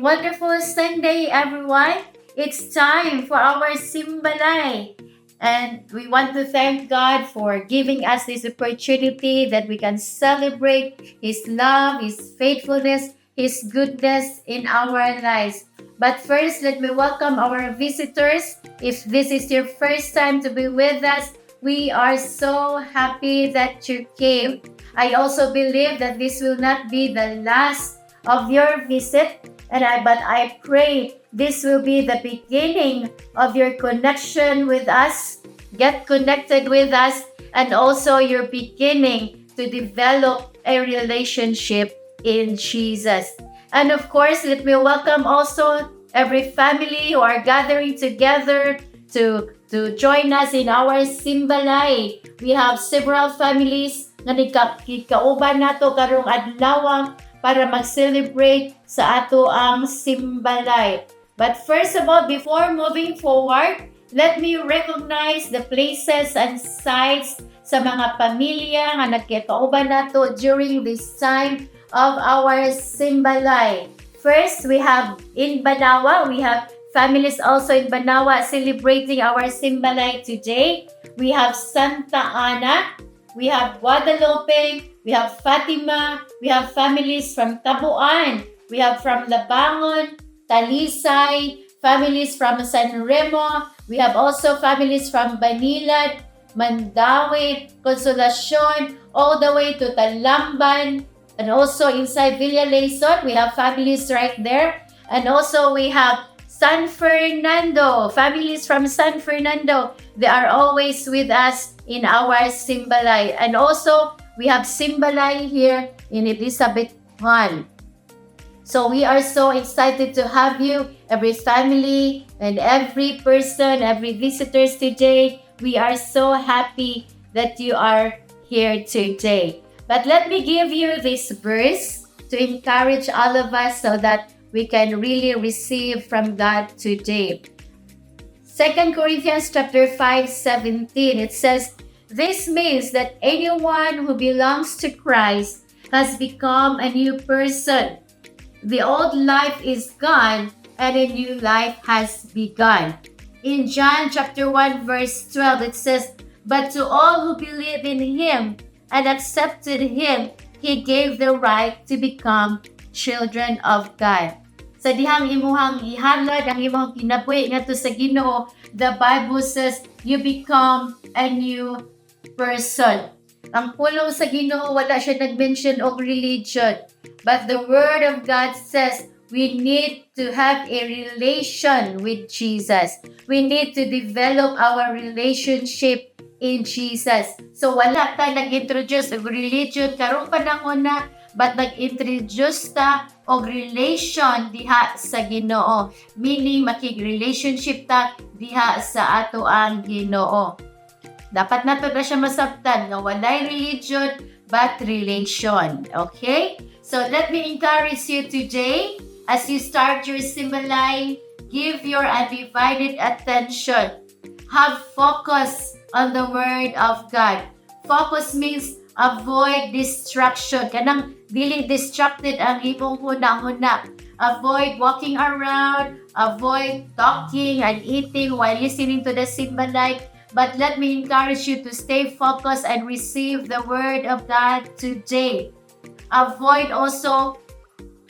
wonderful Sunday, everyone. It's time for our Simbalay. And we want to thank God for giving us this opportunity that we can celebrate His love, His faithfulness, His goodness in our lives. But first, let me welcome our visitors. If this is your first time to be with us, we are so happy that you came. I also believe that this will not be the last of your visit, but I pray this will be the beginning of your connection with us. Get connected with us, and also you're beginning to develop a relationship in Jesus. And of course, let me welcome also every family who are gathering together to join us in our Simbalay. We have several families nga nagkauban nato karong adlaw para mag-celebrate sa ato ang Simbalay. But first of all, before moving forward, let me recognize the places and sites sa mga pamilya nga nagkauban nato during this time of our Simbalay. First, we have in Banawa, we have families also in Banawa celebrating our Simbalay today. We have Santa Ana, we have Guadalupe, we have Fatima, we have families from Tabuan, we have from Labangon, Talisay, families from San Remo, we have also families from Banilad, Mandawi, Consolacion, all the way to Talamban, and also inside Villa Leyson, we have families right there. And also we have San Fernando, families from San Fernando. They are always with us in our Simbalay. And also, we have Simbalay here in Elizabeth Juan. So we are so excited to have you, every family and every person, every visitors today. We are so happy that you are here today. But let me give you this verse to encourage all of us so that we can really receive from God today. 2 Corinthians chapter 5:17, it says, "This means that anyone who belongs to Christ has become a new person. The old life is gone and a new life has begun." In John chapter 1 verse 12, it says, "But to all who believe in Him and accepted Him, He gave the right to become children of God." Sa dihang imuhang ihalad ang imong kinabuhi ngadto sa Ginoo, the Bible says you become a new person. Ang pulong sa Ginoo wala siya nag-mention of religion, but the Word of God says we need to have a relation with Jesus. We need to develop our relationship in Jesus. So wala ta nag-introduce og religion karong panahon na, but nag-introduce ta og relation diha sa Ginoo. Meaning makig-relationship ta diha sa ato ang Ginoo. Dapat nato na siya masabtan nga walay religion but relation. Okay? So let me encourage you today as you start your Simbalay, give your undivided attention. Have focus on the Word of God. Focus means avoid distraction. Kanang dili distracted ang imong huna-huna. Avoid walking around, avoid talking and eating while listening to the Simbalay. But let me encourage you to stay focused and receive the Word of God today. Avoid also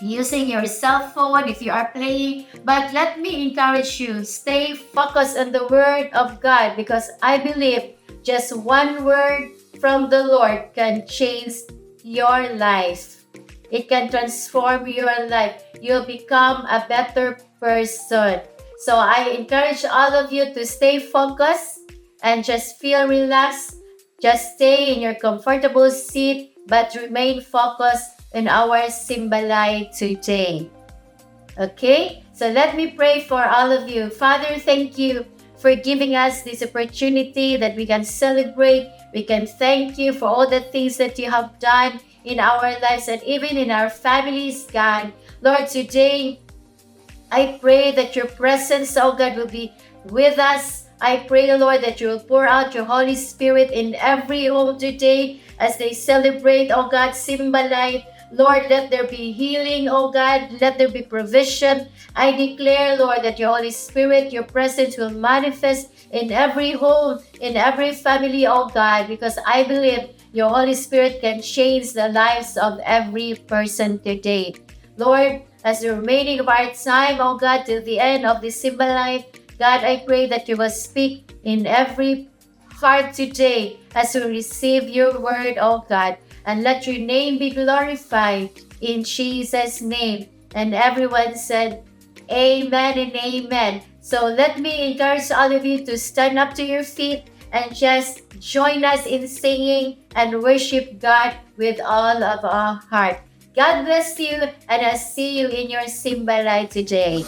using your cell phone if you are playing. But let me encourage you, stay focused on the Word of God, because I believe just one word from the Lord can change your life. It can transform your life. You'll become a better person. So I encourage all of you to stay focused and just feel relaxed. Just stay in your comfortable seat, but remain focused in our Simbalay today. Okay? So let me pray for all of you. Father, thank you for giving us this opportunity that we can celebrate. We can thank you for all the things that you have done in our lives and even in our families, God. Lord, today, I pray that your presence, oh God, will be with us. I pray, Lord, that you will pour out your Holy Spirit in every home today as they celebrate, oh God, Simbalay. Lord, let there be healing, oh God. Let there be provision. I declare, Lord, that your Holy Spirit, your presence will manifest in every home, in every family, oh God, because I believe your Holy Spirit can change the lives of every person today. Lord, as the remaining of our time, oh God, till the end of this simple life, God, I pray that you will speak in every heart today as we receive your word, oh God, and let your name be glorified in Jesus' name. And everyone said, Amen and amen. So let me encourage all of you to stand up to your feet and just join us in singing and worship God with all of our heart. God bless you, and I'll see you in your Simba Life today.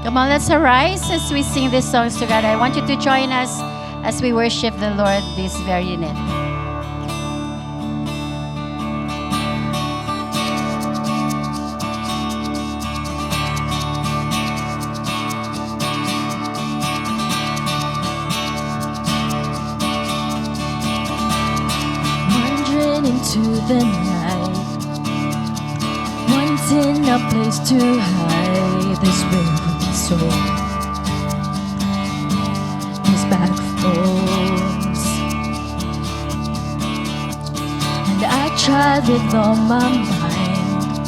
Come on, let's arise as we sing these songs together. I want you to join us as we worship the Lord this very minute. Wandering into the night, wanting a place to hide this weary soul, these backbones. And I tried with all my mind,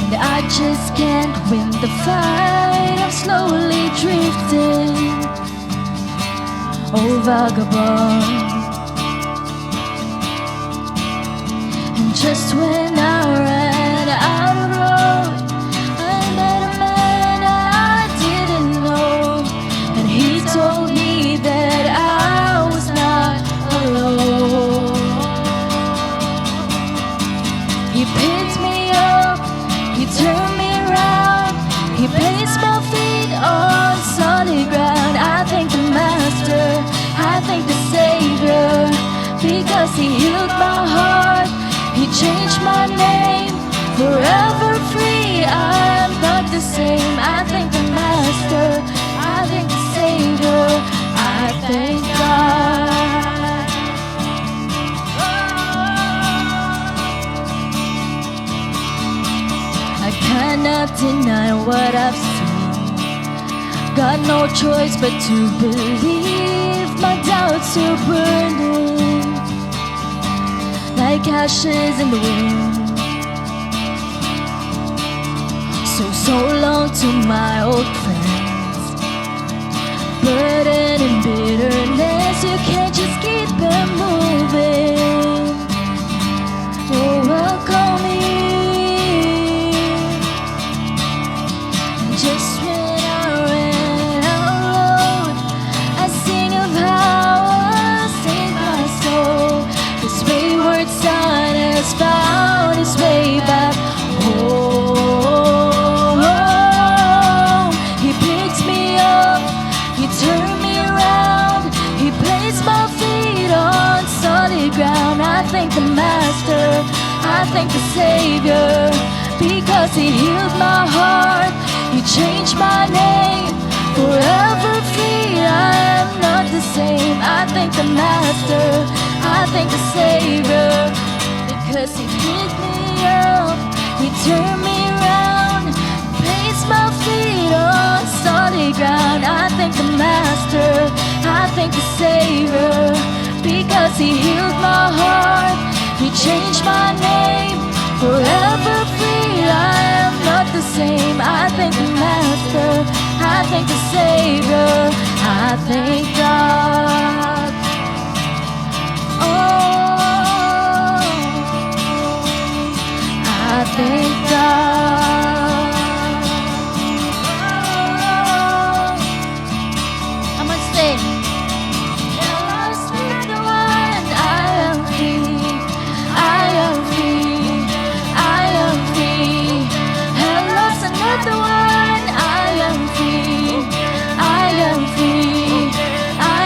and I just can't win the fight. I'm slowly drifting, oh vagabond. And just when I ran out of road, I met a man I didn't know, and he told me that I was not alone. He picked me up, he turned me around, he placed my feet on solid ground. I thank the Master, I thank the Savior, because he healed my heart, he changed my name, forever free. I'm not the same. I thank the Master, I thank the Savior, I thank God. I cannot deny what I've seen. Got no choice but to believe. My doubts are burning like ashes in the wind. So long to my old friends, burden and bitterness, you can't just keep them moving. You're welcome here. Just when I ran out, I sing of how I saved my soul. This wayward son has found his way back home. He picked me up, he turned me around, he placed my feet on solid ground. I thank the Master, I thank the Savior, because he healed my heart, he changed my name, forever free. I am not the same. I thank the Master, I thank the Savior, because he picked me up, he turned me around, placed my feet on solid ground. I thank the Master, I thank the Savior, because he healed my heart, he changed my name, forever free. I am not the same. I thank the Master, I thank the Savior, I thank God. Oh, I thank God. I'm gonna sing. Lost in the one, I am free, I am free, I am free. And lost another one, I am free, I am free, I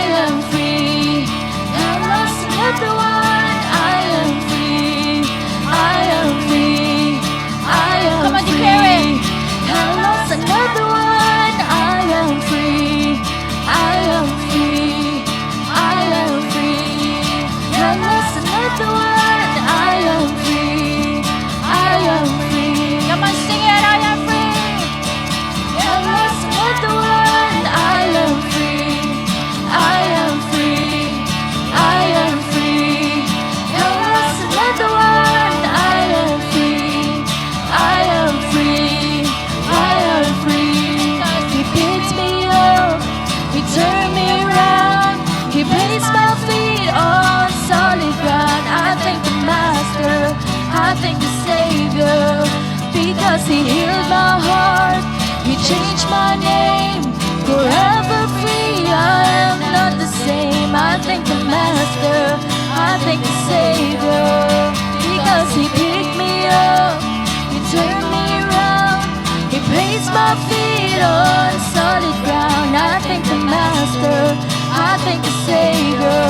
changed my name. Forever free, I am not the same. I thank the Master, I thank the Savior, because He picked me up, He turned me around, He placed my feet on solid ground. I thank the Master, I thank the Savior,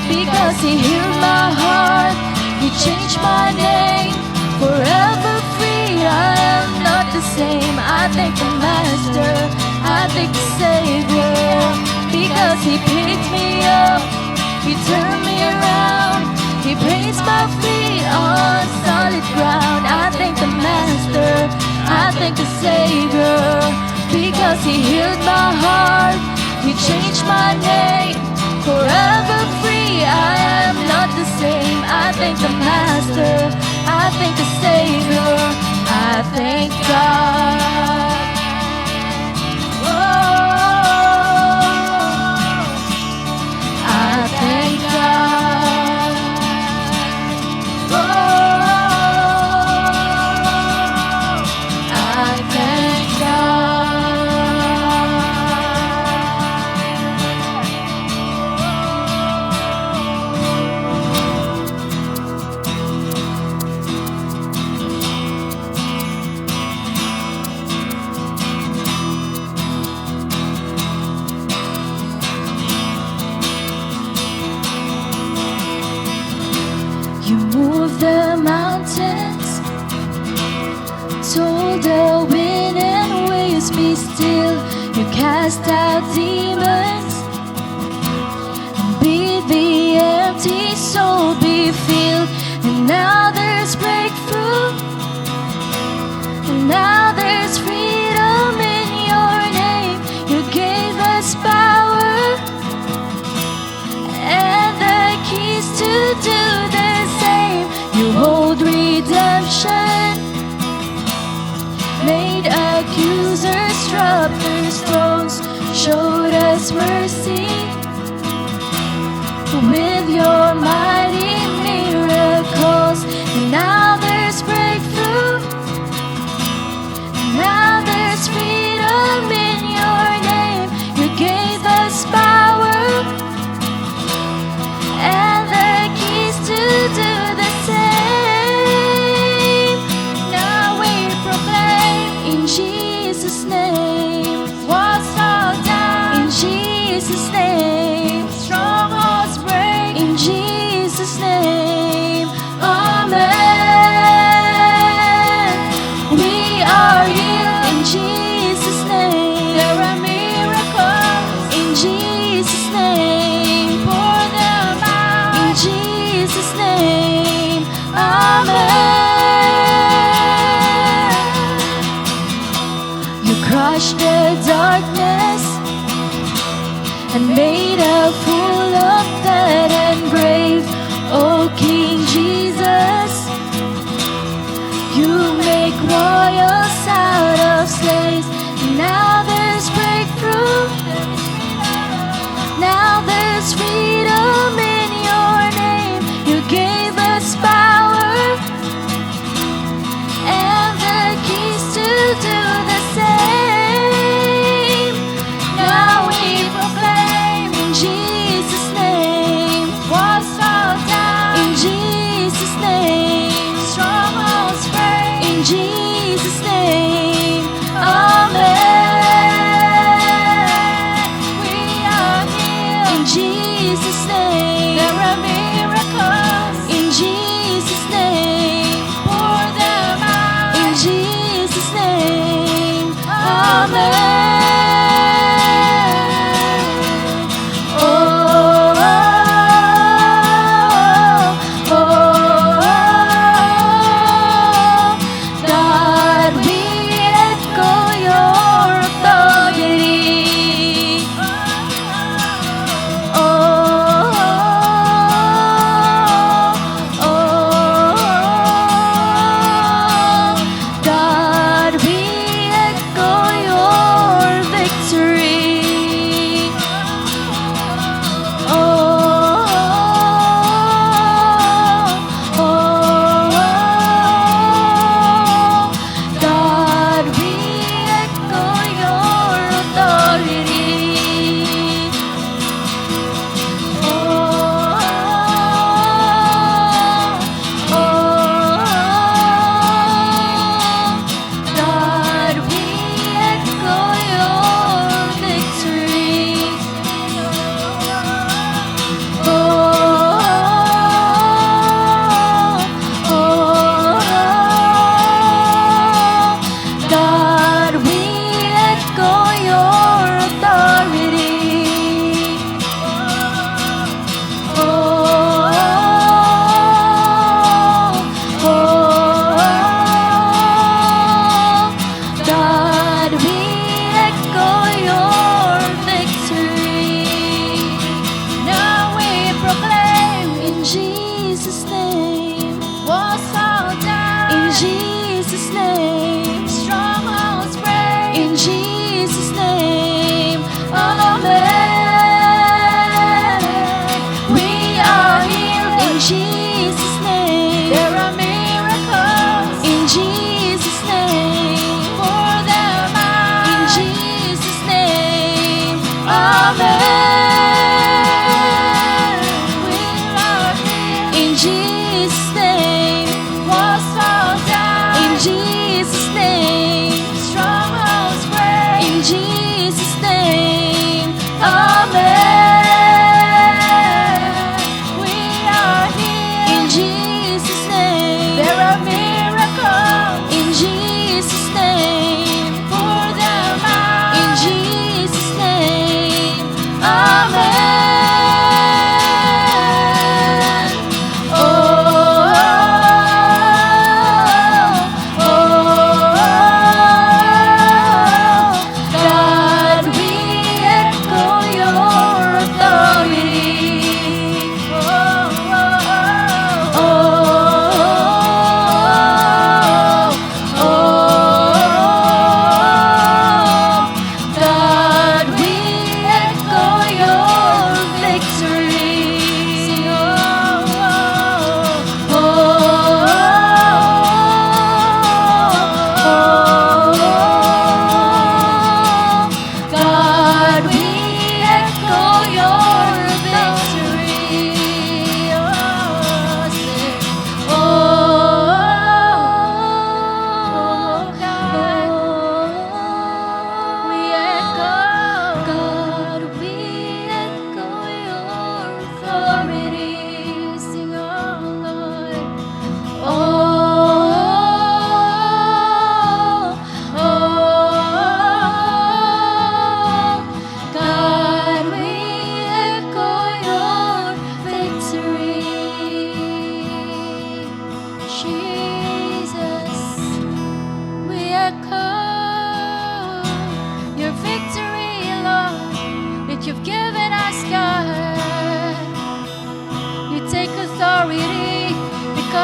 because He healed my heart, He changed my name. Forever free, I am not the same. I thank the Master, I thank the Savior, because He picked me up, He turned me around, He placed my feet on solid ground. I thank the Master, I thank the Savior, because He healed my heart, He changed my name. Forever free, I am not the same. I thank the Master, I thank the Savior, I thank God. I thank God. I thank God. You move the mountains, told the wind and waves be still. You cast out demons, and bid the empty soul be filled. And now there's breakthrough, and now there's freedom in your name. You gave us power and the keys to do the same. You hold redemption, made accusers drop their stones, showed us mercy with your mighty miracles. And now there's breakthrough, and now there's freedom in your name. You gave us power and the keys to do the same. Now we proclaim in Jesus' name, walls fall down in Jesus' name, strongholds break in Jesus' name. Amen. We are healed in Jesus' name. There are miracles in Jesus' name. Pour them out in Jesus' name. Amen. You crushed the darkness and made a fool of dead and brave. Oh King Jesus, you make royals out of slaves. Now there's breakthrough, now there's freedom in your name. You gave us power and the keys to do the same. Now we proclaim in Jesus' name, walls fall down in Jesus' name, strongholds break in Jesus' name.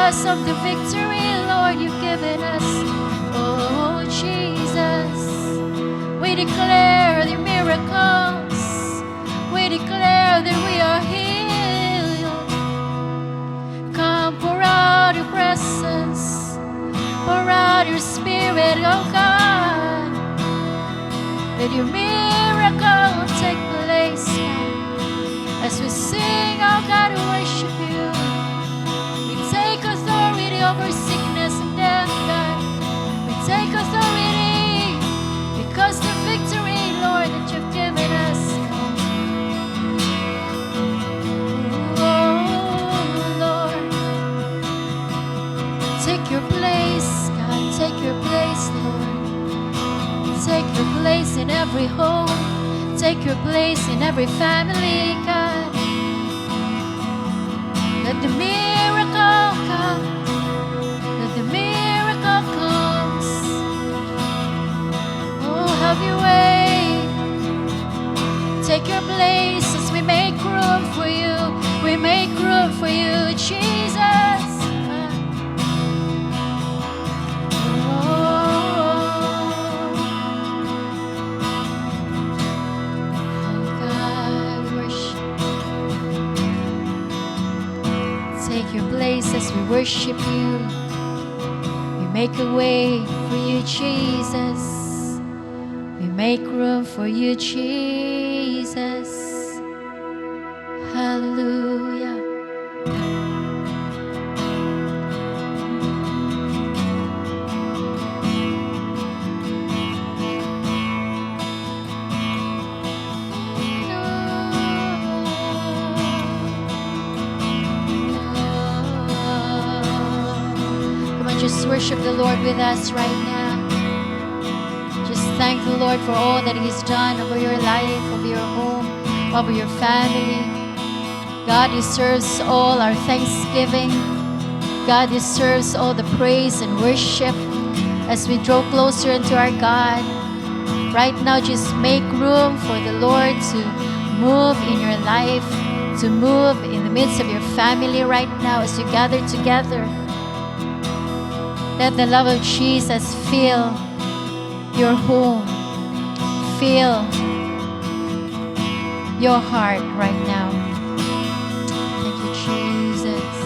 because of the victory, Lord, you've given us. Oh, Jesus, we declare the miracles. We declare that we are healed. Come, pour out your presence. Pour out your spirit, oh God. Let your miracle take place now. As we sing, oh God, we worship you. We take authority over sickness and death, God. We take authority because the victory, Lord, that you've given us. Oh, Lord. Take your place, God. Take your place, Lord. Take your place in every home. Take your place in every family, God. Let the miracle come. Let the miracle come. Oh, have your way. Take your place as we make room for you. We make room for you, Jesus. As we worship you, we make a way for you, Jesus. We make room for you, Jesus. Hallelujah. Just worship the Lord with us right now. Just thank the Lord for all that He's done over your life, over your home, over your family. God deserves all our thanksgiving. God deserves all the praise and worship as we draw closer into our God. Right now, just make room for the Lord to move in your life, to move in the midst of your family right now as you gather together. Let the love of Jesus fill your home, fill your heart right now. Thank you, Jesus.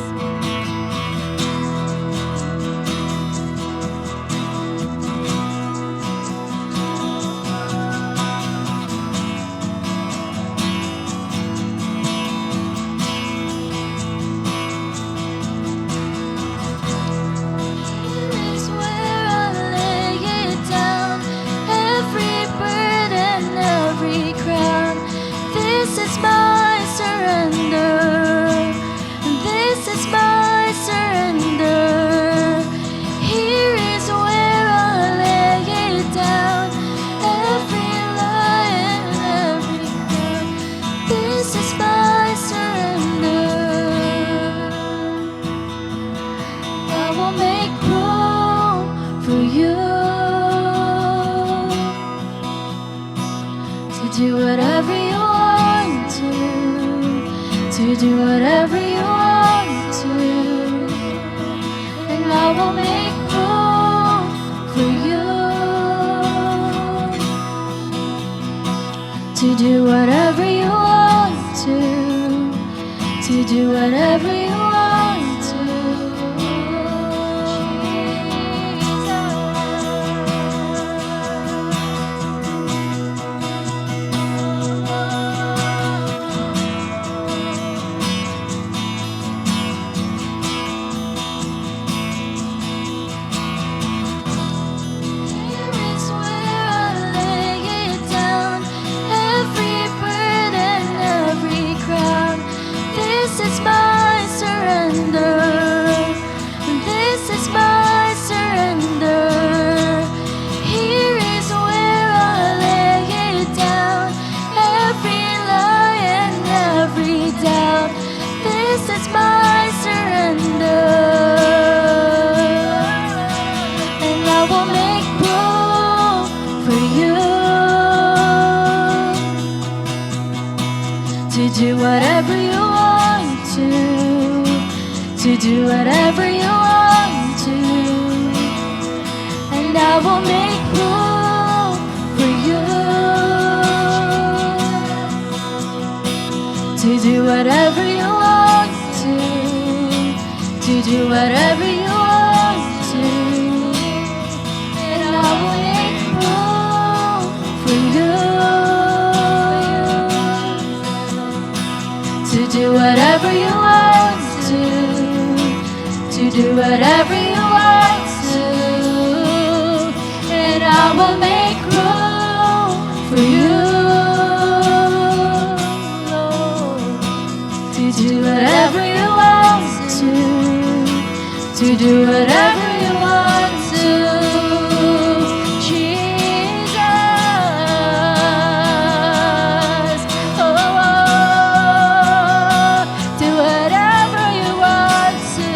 Do whatever you want to do whatever you want to, and I will make room for you to do whatever you want to do whatever you want to. To do whatever you want to do whatever you want to, and I will make room for you to do whatever you want to do whatever you want to, and I will make room for you to do whatever you want to do whatever you want to, and I will make room for you, Lord, to do whatever you want to do whatever you want to, Jesus. Oh, do whatever you want to.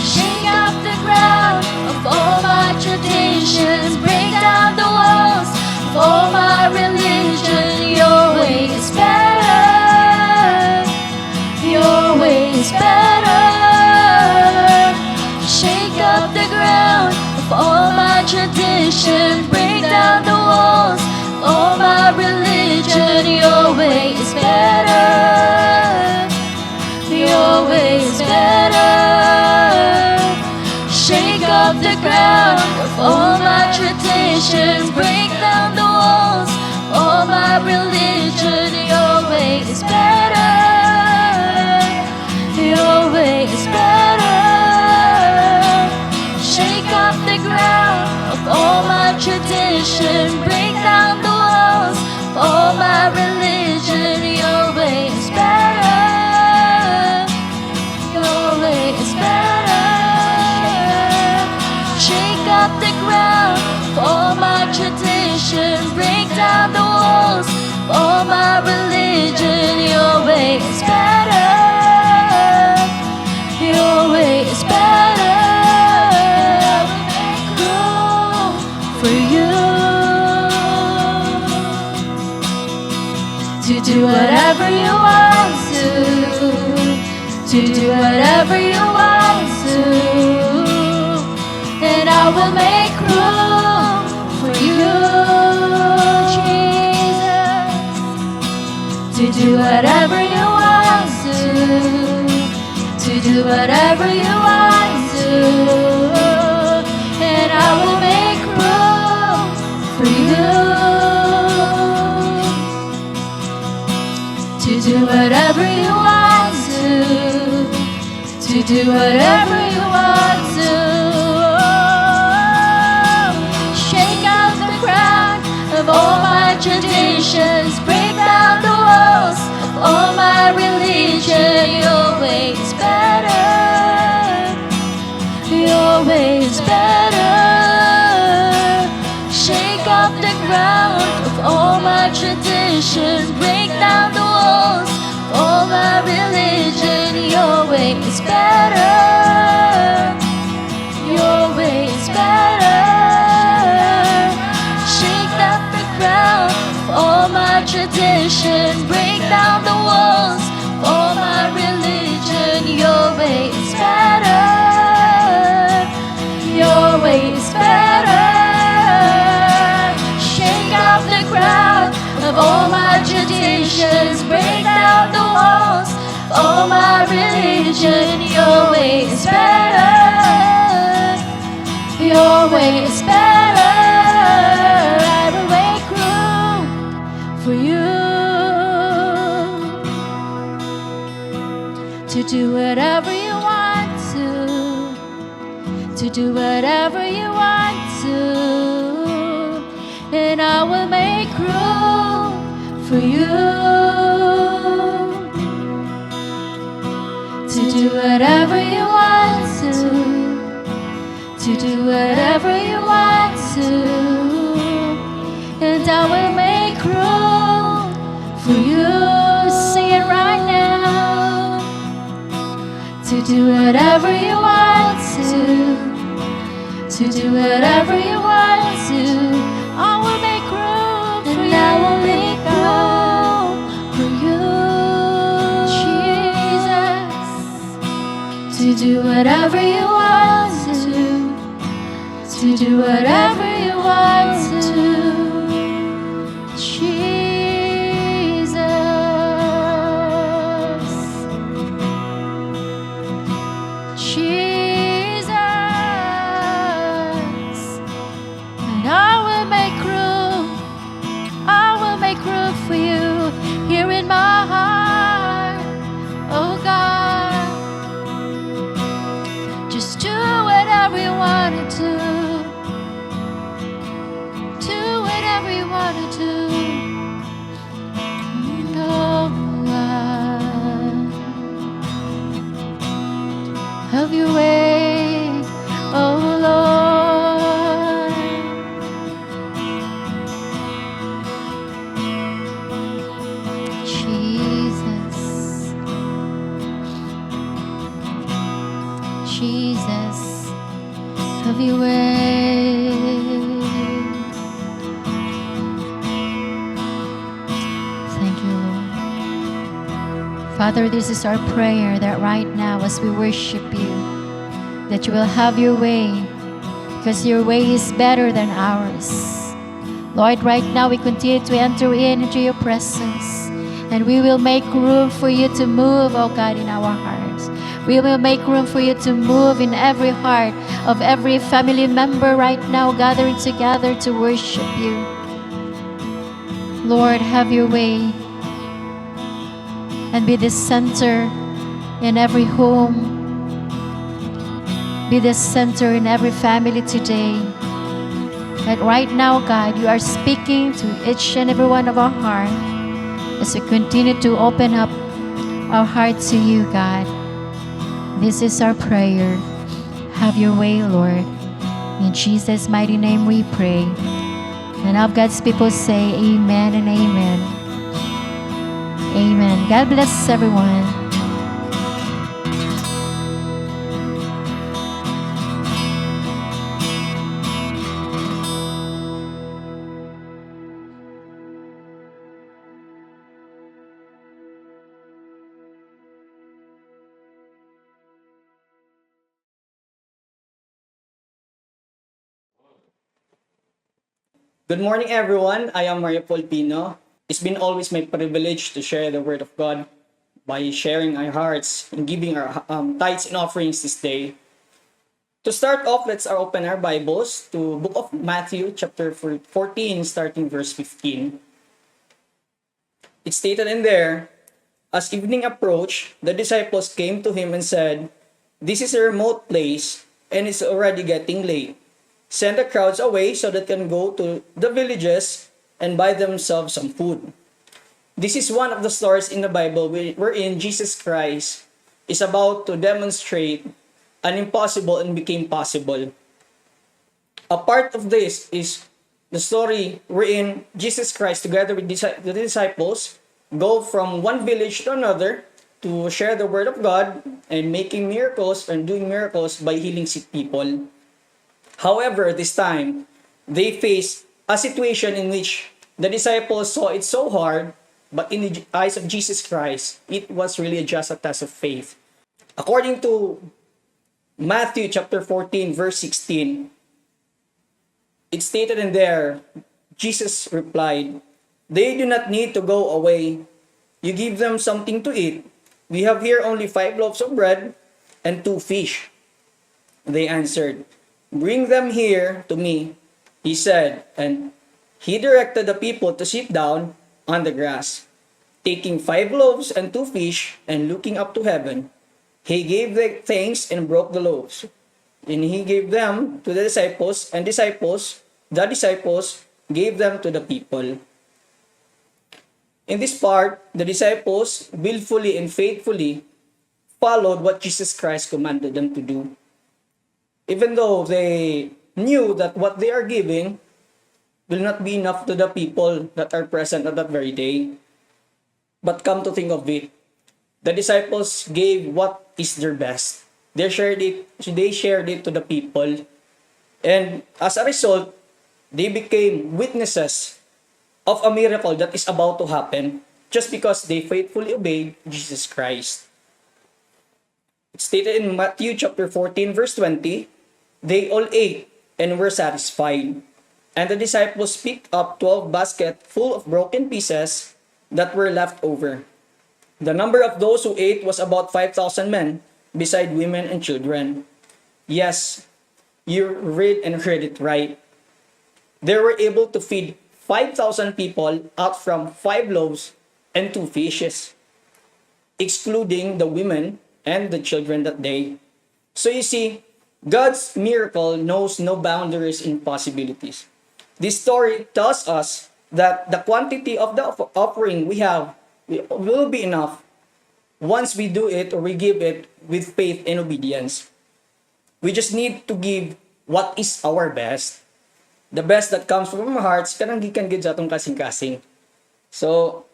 Shake up the ground of all my traditions, break down the walls of all my religion. Your way is better. Your way is better. Shake up the ground of all my tradition, break down the walls of all my religion. Your way is better. Your way is better. Shake up the ground of all my traditions, break down the walls of all my religion. Your way is better. Your way is better. Shake up the ground of all my tradition, break down the walls of all my religion. Your way is better. Your way is better. Shake up the ground of all my tradition, break down the walls of all my religion. Your way is better. Your way is better. Make room for you to do whatever you want to do whatever you want to, and I will make room for you, Jesus, to do whatever you want to do whatever you want to, and I will make room for you to do whatever you want to do whatever you want to. Shake out the ground of all my traditions, break down the walls of all my religion. Your way is better. Your way is better. Shake up the ground of all my traditions, break down the walls of all my religion. Your way is better. Your way is better. Shake up the ground of all my traditions, break down the walls of all my religion. Your way is better. Your way is better. Shake up the ground of all my traditions, break down the walls of all my religion. Your way is better. Your way is better. I will make room for you to do whatever you want to do whatever you want to, and I will make room for you to do whatever you want to do whatever you want to, and I will make room do whatever you want to do whatever you want to. I will make room for you. I will make room for you, Jesus, to do whatever you want to do whatever you want to, Jesus, Jesus, and I will make room for you here in my heart, oh God. Just do whatever you want to do. Do whatever you want to do. Oh God. Have your way, oh Lord. Jesus, Jesus, have your way. Thank you, Lord. Father, this is our prayer that right now as we worship you, that you will have your way, because your way is better than ours. Lord, right now we continue to enter into your presence, and we will make room for you to move, oh God, in our hearts. We will make room for you to move in every heart of every family member right now gathering together to worship you. Lord, have your way and be the center in every home. Be the center in every family today. That right now, God, you are speaking to each and every one of our hearts as we continue to open up our hearts to you, God. This is our prayer. Have your way, Lord. In Jesus' mighty name we pray. And all God's people say amen and amen. Amen. God bless everyone. Good morning, everyone. I am Mario Paul Pino. It's been always my privilege to share the Word of God by sharing our hearts and giving our tithes and offerings this day. To start off, let's open our Bibles to Book of Matthew, chapter 14, starting verse 15. It's stated in there, as evening approached, the disciples came to him and said, "This is a remote place, and it's already getting late. Send the crowds away so that they can go to the villages and buy themselves some food." This is one of the stories in the Bible wherein Jesus Christ is about to demonstrate an impossible and became possible. A part of this is the story wherein Jesus Christ, together with the disciples, go from one village to another to share the word of God and making miracles and doing miracles by healing sick people. However, this time, they face a situation in which the disciples saw it so hard, but in the eyes of Jesus Christ, it was really just a test of faith. According to Matthew chapter 14, verse 16, it's stated in there, Jesus replied, "They do not need to go away. You give them something to eat. We have here only 5 loaves of bread and 2 fish." They answered, "Bring them here to me," he said, and he directed the people to sit down on the grass. Taking 5 loaves and 2 fish, and looking up to heaven, he gave the thanks and broke the loaves. And he gave them to the disciples, and the disciples gave them to the people. In this part, the disciples willfully and faithfully followed what Jesus Christ commanded them to do. Even though they knew that what they are giving will not be enough to the people that are present at that very day. But come to think of it, the disciples gave what is their best. They shared it to the people. And as a result, they became witnesses of a miracle that is about to happen just because they faithfully obeyed Jesus Christ. It's stated in Matthew chapter 14 verse 20, they all ate and were satisfied. And the disciples picked up 12 baskets full of broken pieces that were left over. The number of those who ate was about 5,000 men, beside women and children. Yes, you read and heard it right. They were able to feed 5,000 people out from 5 loaves and 2 fishes, excluding the women and the children that day. So you see, God's miracle knows no boundaries and possibilities. This story tells us that the quantity of the offering we have will be enough once we do it or we give it with faith and obedience. We just need to give what is our best. The best that comes from our hearts, kanang gikan gid sa atong kasing-kasing. So,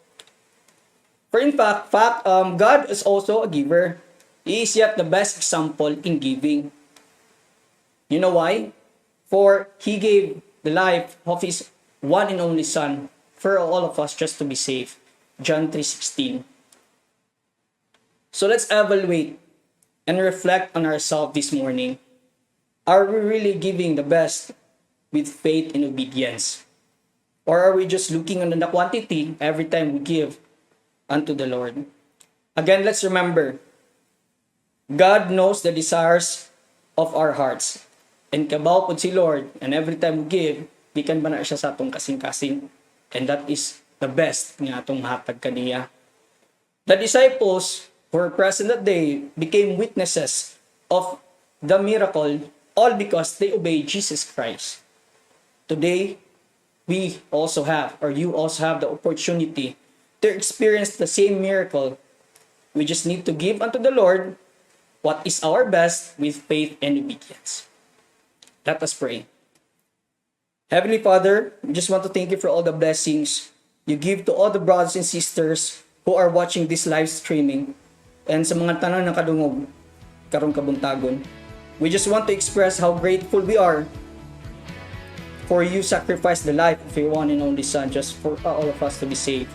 in fact, God is also a giver. He is yet the best example in giving. You know why? For He gave the life of His one and only Son for all of us just to be saved. John 3:16. So let's evaluate and reflect on ourselves this morning. Are we really giving the best with faith and obedience? Or are we just looking on the quantity every time we give unto the Lord? Again, let's remember, God knows the desires of our hearts. And kabaw po si Lord, and every time we give, gikan ba na siya sa atong kasing-kasing. And that is the best nga atong mahatag kaniya. The disciples who were present that day became witnesses of the miracle, all because they obeyed Jesus Christ. Today, we also have, or you also have the opportunity to experience the same miracle. We just need to give unto the Lord what is our best with faith and obedience. Let us pray. Heavenly Father, we just want to thank you for all the blessings you give to all the brothers and sisters who are watching this live streaming, and sa mga tanan na kadungog karong kabuntagon. We just want to express how grateful we are for you sacrificed the life of your one and only Son just for all of us to be saved.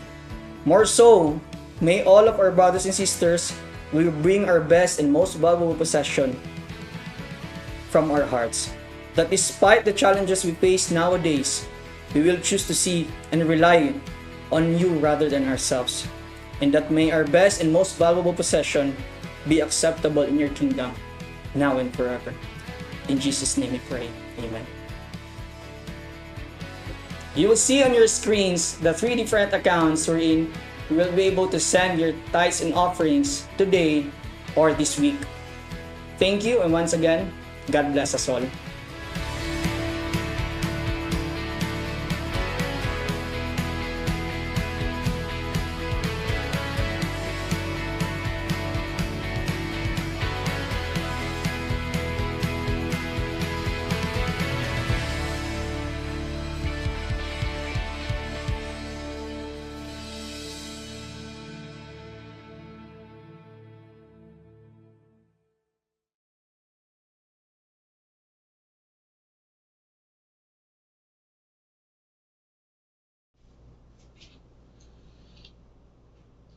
More so, may all of our brothers and sisters will bring our best and most valuable possession from our hearts. That despite the challenges we face nowadays, we will choose to see and rely on you rather than ourselves. And that may our best and most valuable possession be acceptable in your kingdom, now and forever. In Jesus' name we pray. Amen. You will see on your screens the 3 different accounts wherein you will be able to send your tithes and offerings today or this week. Thank you, and once again, God bless us all.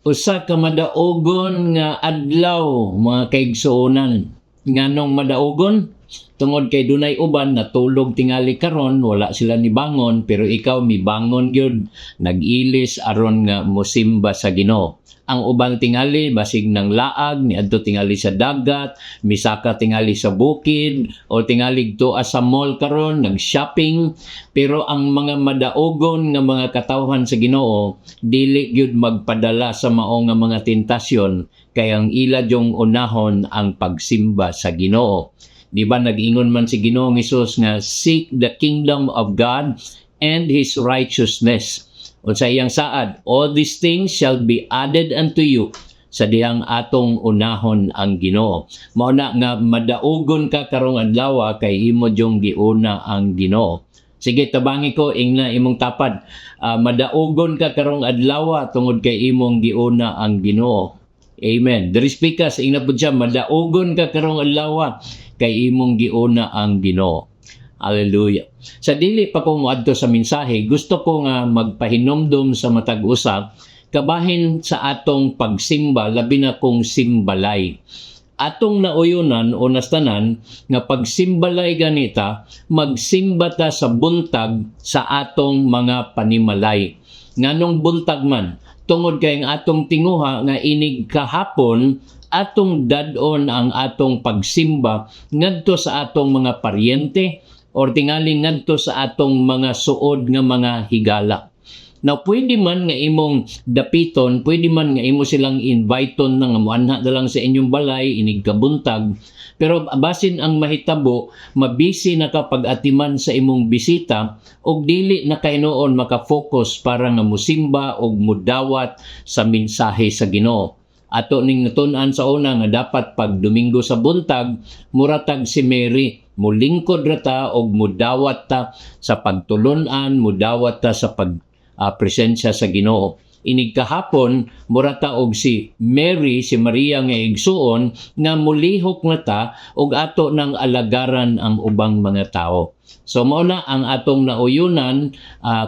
Usa ka madaogon nga adlaw mga kaigsuonan. Nganong madaogon? Tungod kay dunay uban natulog tingali karon, wala sila ni bangon, pero ikaw mibangon gyud, nag-ilis aron nga mosimba sa Ginoo. Ang ubang tingali basig ng laag, niadto tingali sa dagat, misaka tingali sa bukid, o tingali tuwa sa mall karon, nag-shopping. Pero ang mga madaogon nga mga katawhan sa Ginoo, dili gyud magpadala sa mao nga mga tentasyon, kay ang ila jong unahon ang pagsimba sa Ginoo. Di ba nag-ingon man si Ginoong Hesus nga seek the kingdom of God and His righteousness. O sa iyang saad, all these things shall be added unto you, sa diyang atong unahon ang Ginoo. Mao na nga madaogon ka karong adlaw kay imo jong giuna ang Ginoo. Sige, tabangi ko ingna imong tapad. Madaogon ka karong adlaw tungod kay imong giuna ang Ginoo. Amen. Diri speaker sa ingna pud siya madaogon ka karong adlaw kay imong giuna ang Ginoo. Hallelujah. Sa dili pa ko moadto sa mensahe, gusto ko nga magpahinumdum sa matag usa kabahin sa atong pagsimba, labi na kong simbalay. Atong nauyonan o nastanan nga pagsimbalay ganita, magsimba ta sa buntag sa atong mga panimalay. Nganong buntag man, tungod kay ang atong tinguha nga inig kahapon, atong dadon ang atong pagsimba ngadto sa atong mga paryente or tingali ngadto sa atong mga suod nga mga higala. Now, pwede man nga imong dapiton, pwede man nga imo silang inviteon na nga muanha na lang sa inyong balay, inig kabuntag. Pero basin ang mahitabo, mabisi na kapag atiman sa imong bisita, og dili na kay noon makafocus para nga musimba og mudawat sa mensahe sa Ginoo. Ato ning natun-an sa una nga dapat pag Domingo sa buntag, muratag si Mary, mulingkod ra ta og mudawat ta sa pagtulunan, mudawat ta sa presensya sa Ginoo. Inig kahapon murata og si Mary, si Maria nga igsuon nga mulihok na ta og ato nang alagaran ang ubang mga tao. So mao na ang atong nauyunan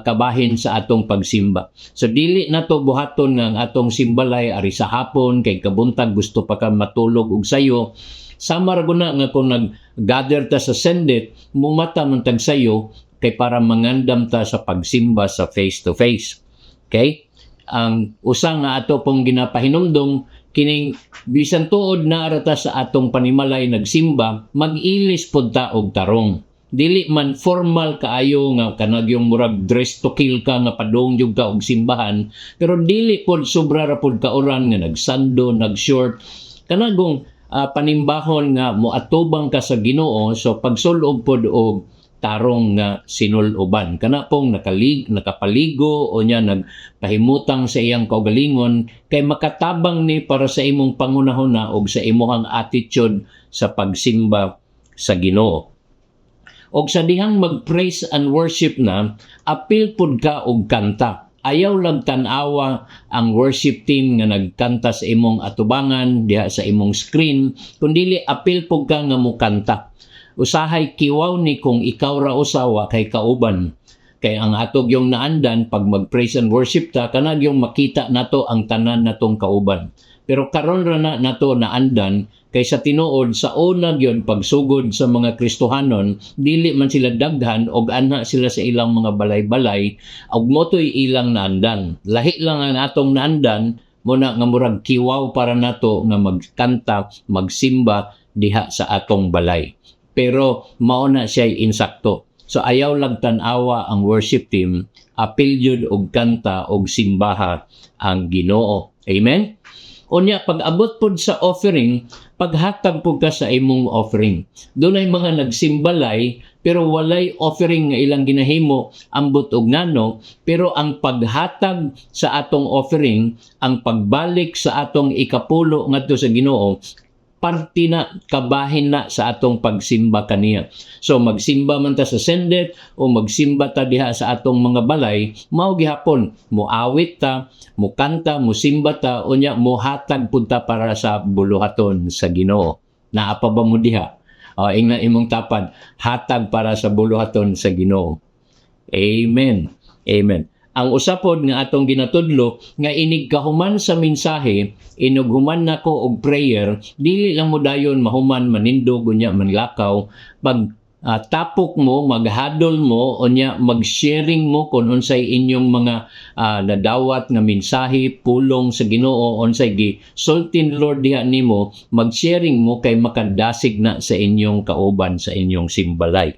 kabahin sa atong pagsimba. So dili nato buhaton nga ang atong simbalay ari sa hapon kay kabuntag gusto pa ka matulog og sayo. Samar guna nga kung nag-gather ta sa sendit, mumata man tag sayo kay para mangandam ta sa pagsimba sa face to face. Okay? Ang usa nga ato pong ginapahinumdom kining bisan tuod na arata sa atong panimalay nagsimba, mag-ilis pod ta og tarong. Dili man formal kaayo nga kanag yung murag dress to kill ka nga padong jud ka og simbahan, pero dili pod sobra ra pod kaoran nga nagsando, nagshort kanagong panimbahon nga moatubang ka sa Ginoo. So pagsulob pod og tarong nga sinuloban. Kana pong nakapaligo o niya nagpahimutang sa iyang kaugalingon kay makatabang ni para sa imong pangunahuna o sa imong attitude sa pagsimba sa Ginoo. Og sa dihang mag-praise and worship na, apil pud ka og kanta. Ayaw lang tan-awa ang worship team nga nagkanta sa imong atubangan diha sa imong screen, kundi apil pud ka nga mo kanta. Usahay kiwaw ni kung ikaw ra usawa kay kauban. Kay ang atog yung naandan pag mag-praise and worship ta, kanag yung makita nato ang tanan natong kauban. Pero karon ra na nato naandan kay sa tinuod sa una yon pagsugod sa mga Kristohanon, dili man sila daghan og anha sila sa ilang mga balay-balay, og motoy ilang naandan. Lahi lang ang atong naandan, muna nga murag kiwaw para nato nga magkanta, magsimba diha sa atong balay. Pero mauna siya insakto. So ayaw lang tan-awa ang worship team, apil yun og kanta og simbaha ang Ginoo. Amen? Unya pag abot pod sa offering, paghatag pod ka sa imong offering. Doon ay mga nagsimbalay pero walay offering nga ilang ginahimo ambot og nano, pero ang paghatag sa atong offering, ang pagbalik sa atong ikapulo ngadto sa Ginoo, parte na, kabahin na sa atong pagsimba kaniya. So magsimba man ta sa sendet o magsimba ta diha sa atong mga balay, mao gihapon moawit ta, mukanta, musimba ta, unya mohatag pud ta para sa buluhaton sa Ginoo. Naa pa ba mo diha? Ingna imong tapad, hatag para sa buluhaton sa Ginoo. Amen. Amen. Ang usapod nga atong ginatudlo nga inig kahuman sa mensahe, inughuman nako og prayer, dili lang mo dayon mahuman manindog unya manlakaw. Pag tapok mo, maghadol mo, unya mag-sharing mo kung unsay inyong mga nadawat nga mensahe, pulong sa Ginoo, unsay gisultin Lord diha nimo, mag-sharing mo kay makadasig na sa inyong kauban sa inyong simbalay.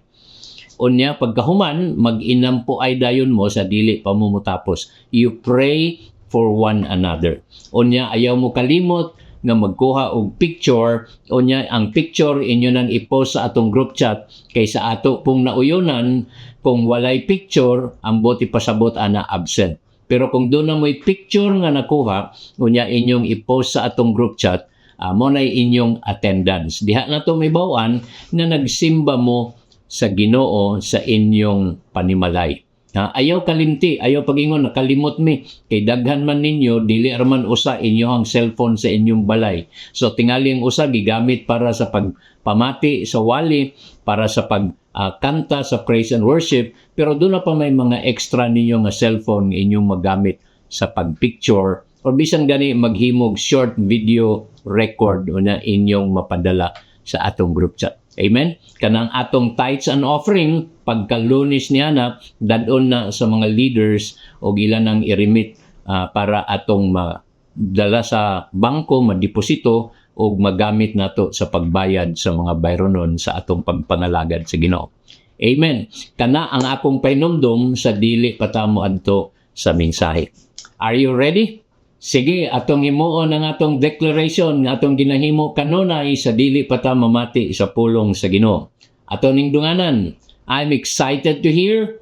Unya pagkahuman mag-inam po ay dayon mo sa dili pa mo mutapos. You pray for one another. Unya ayaw mo kalimot nga magkuha og picture. Unya ang picture inyo nang i-post sa atong group chat kay sa ato pong nauyonan kung walay picture ambot ipasabot ana absent. Pero kung doon na mo'y picture nga nakuha, unya inyong i-post sa atong group chat, mo na inyong attendance. Diha na to may bawaan na nagsimba mo sa Ginoo sa inyong panimalay. Ayaw kalimti, ayaw pagingon nakalimot mi kay daghan man ninyo dili raman usa inyohang cellphone sa inyong balay. So tingali ang usa gigamit para sa pagpamati sa wali, para sa pagkanta sa praise and worship, pero doon na pa may mga extra ninyo nga cellphone inyong magamit sa pagpicture or bisan gani maghimog short video record na inyong mapadala sa atong group chat. Amen? Kanang atong tithes and offering, pagkalunis niya na, dadon na sa mga leaders o ilan ang i-remit para atong madala sa bangko, madeposito o magamit nato sa pagbayad sa mga bayronon sa atong pagpangalagad sa Ginoo. Amen. Kana ang akong painumdum sa dili patamo adto sa mensahe. Are you ready? Sige, atong himuon ang atong declaration nga atong ginahimo kanunay sa dili pa ta mamati sa pulong sa Ginoo. Atong ningdunganan, I'm excited to hear,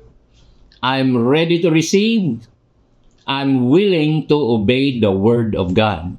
I'm ready to receive, I'm willing to obey the word of God.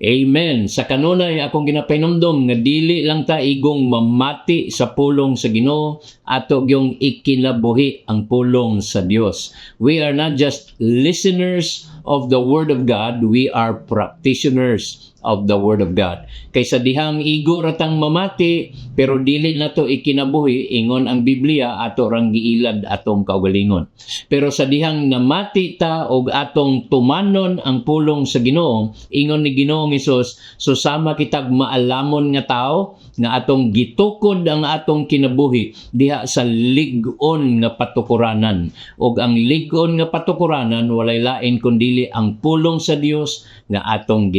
Amen. Sa kanunay akong ginapainomdom nga dili lang ta igong mamati sa pulong sa Ginoo, ato gyung ikinabuhi ang pulong sa Dios. We are not just listeners of the word of God, we are practitioners of the word of God. Kaysa dihang igo ratang mamati pero dili nato ikinabuhi, ingon ang Biblia ato rang giilad atong kaugalingon. Pero sa dihang namati ta og atong tumanon ang pulong sa Ginoo, ingon ni Ginoong Hesus, susama kitag maalamon nga tao nga atong gitukod ang atong kinabuhi diha sa lig-on nga patukuranan. Og ang lig-on nga patukuranan walay lain kundi ang pulong sa Dios nga atong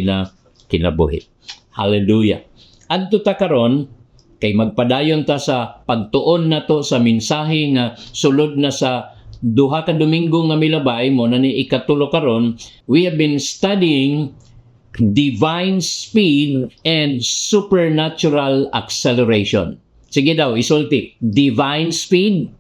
kinabuhi. Hallelujah. Adto ta karon kay magpadayon ta sa pagtuon nato sa mensahe nga sulod na sa duha ka Domingo nga milabay mo na ni ikatulo karon. We have been studying divine speed and supernatural acceleration. Sige daw, isulti. Divine speed,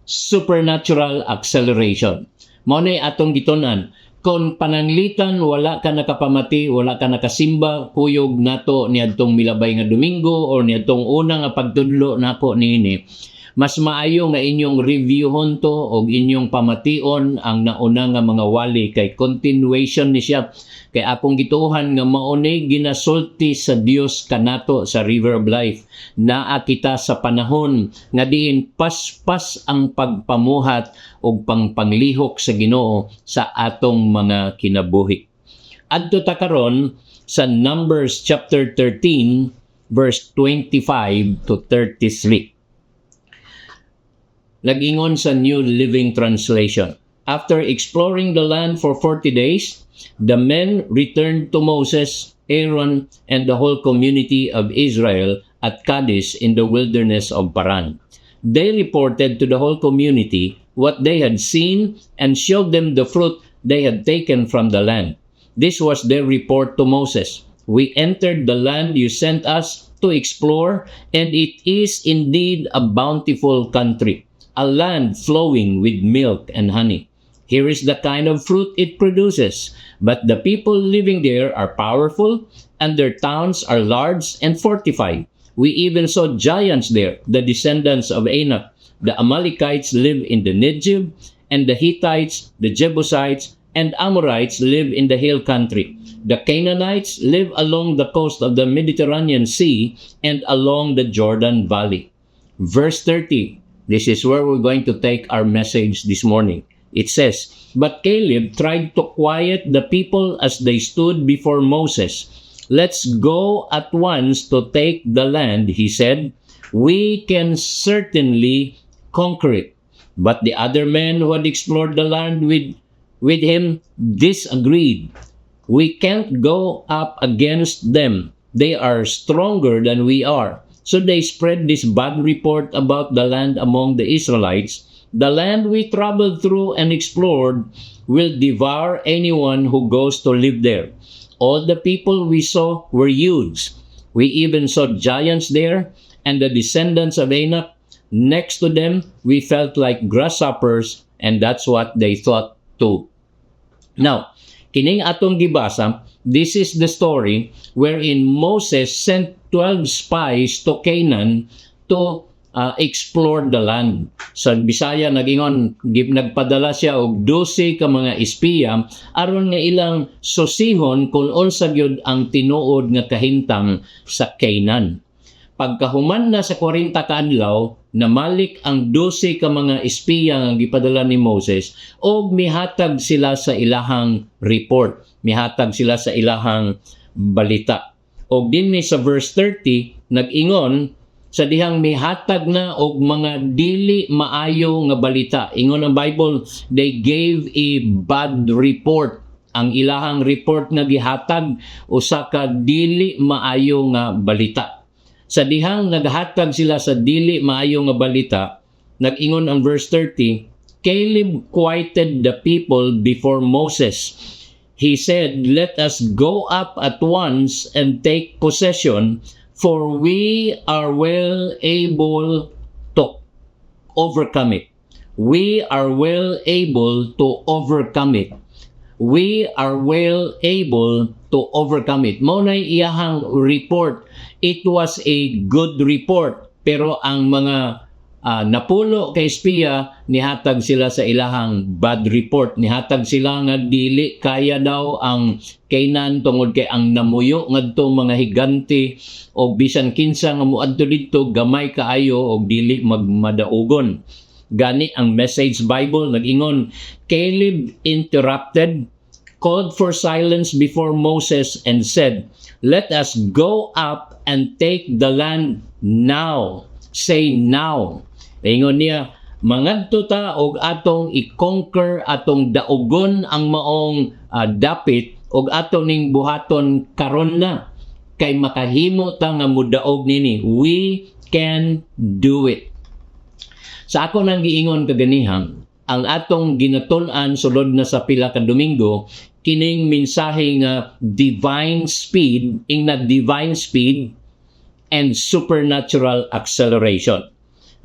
supernatural acceleration. Mao nay atong gitunan. Kung pananglitan wala ka nakapamati, wala ka nakasimba, kuyog nato niadtong milabay nga Domingo or niadtong una nga pagtudlo nako niini, mas maayo nga inyong reviewon to og inyong pamation ang nauna nga mga wali kay continuation ni siya. Kay akong gituohan nga mauni ginasulti sa Dios kanato sa River of Life. Naa kita sa panahon nga diin paspas ang pagpamuhat og pangpanglihok sa Ginoo sa atong mga kinabuhi. Adto ta karon sa Numbers chapter 13 verse 25 to 33. Lagingon sa New Living Translation. After exploring the land for 40 days, the men returned to Moses, Aaron, and the whole community of Israel at Kadesh in the wilderness of Paran. They reported to the whole community what they had seen and showed them the fruit they had taken from the land. This was their report to Moses. We entered the land you sent us to explore, and it is indeed a bountiful country, a land flowing with milk and honey. Here is the kind of fruit it produces, but the people living there are powerful, and their towns are large and fortified. We even saw giants there, the descendants of Anak. The Amalekites live in the Negev, and the Hittites, the Jebusites, and Amorites live in the hill country. The Canaanites live along the coast of the Mediterranean Sea and along the Jordan Valley. Verse 30. This is where we're going to take our message this morning. It says, But Caleb tried to quiet the people as they stood before Moses. Let's go at once to take the land, he said. We can certainly conquer it. But the other men who had explored the land with him disagreed. We can't go up against them. They are stronger than we are. So they spread this bad report about the land among the Israelites. The land we traveled through and explored will devour anyone who goes to live there. All the people we saw were huge. We even saw giants there, and the descendants of Anak. Next to them, we felt like grasshoppers, and that's what they thought too. Now, kining atong gibasa, this is the story wherein Moses sent 12 spies to Canaan to explore the land. Sa Bisaya nagingon nagpadala siya og 12 ka mga espiya aron nga ilang susihon kung unsa gyud ang tinuod nga kahintang sa Canaan. Pagkahuman na sa 40 ka adlaw, namalik ang 12 ka mga espiya nga gipadala ni Moses og mihatag sila sa ilahang report, mihatag sila sa ilahang balita. Og dinhi sa verse 30 nag-ingon sa dihang mihatag na og mga dili maayo nga balita. Ingon ang Bible, they gave a bad report. Ang ilahang report nga gihatag usa ka dili maayo nga balita. Sa dihang naghatag sila sa dili maayo nga balita, nag-ingon ang verse 30, Caleb quieted the people before Moses. He said, "Let us go up at once and take possession, for we are well able to overcome it." We are well able to overcome it. We are well able to overcome it. Mao nay iyahang report. It was a good report. Pero ang mga napulo kay espiya, nihatag sila sa ilahang bad report. Nihatag sila nga dili kaya daw ang Canaan tungod kay ang namuyo ngadto mga higante o bisan kinsa nga moadto didto gamay kaayo og dili magmadaugon. Gani ang Message Bible nag-ingon, Caleb interrupted, called for silence before Moses and said, "Let us go up and take the land now." Say now. Ingon niya, mangadto ta og atong i-conquer, atong daugon ang maong dapit og ato ning buhaton karon na kay makahimo ta nga mudaog nini. We can do it. Sa ako nang giingon kaganihang, ang atong ginatun-an sulod na sa pila ka Domingo, kining mensahe nga divine speed, divine speed and supernatural acceleration.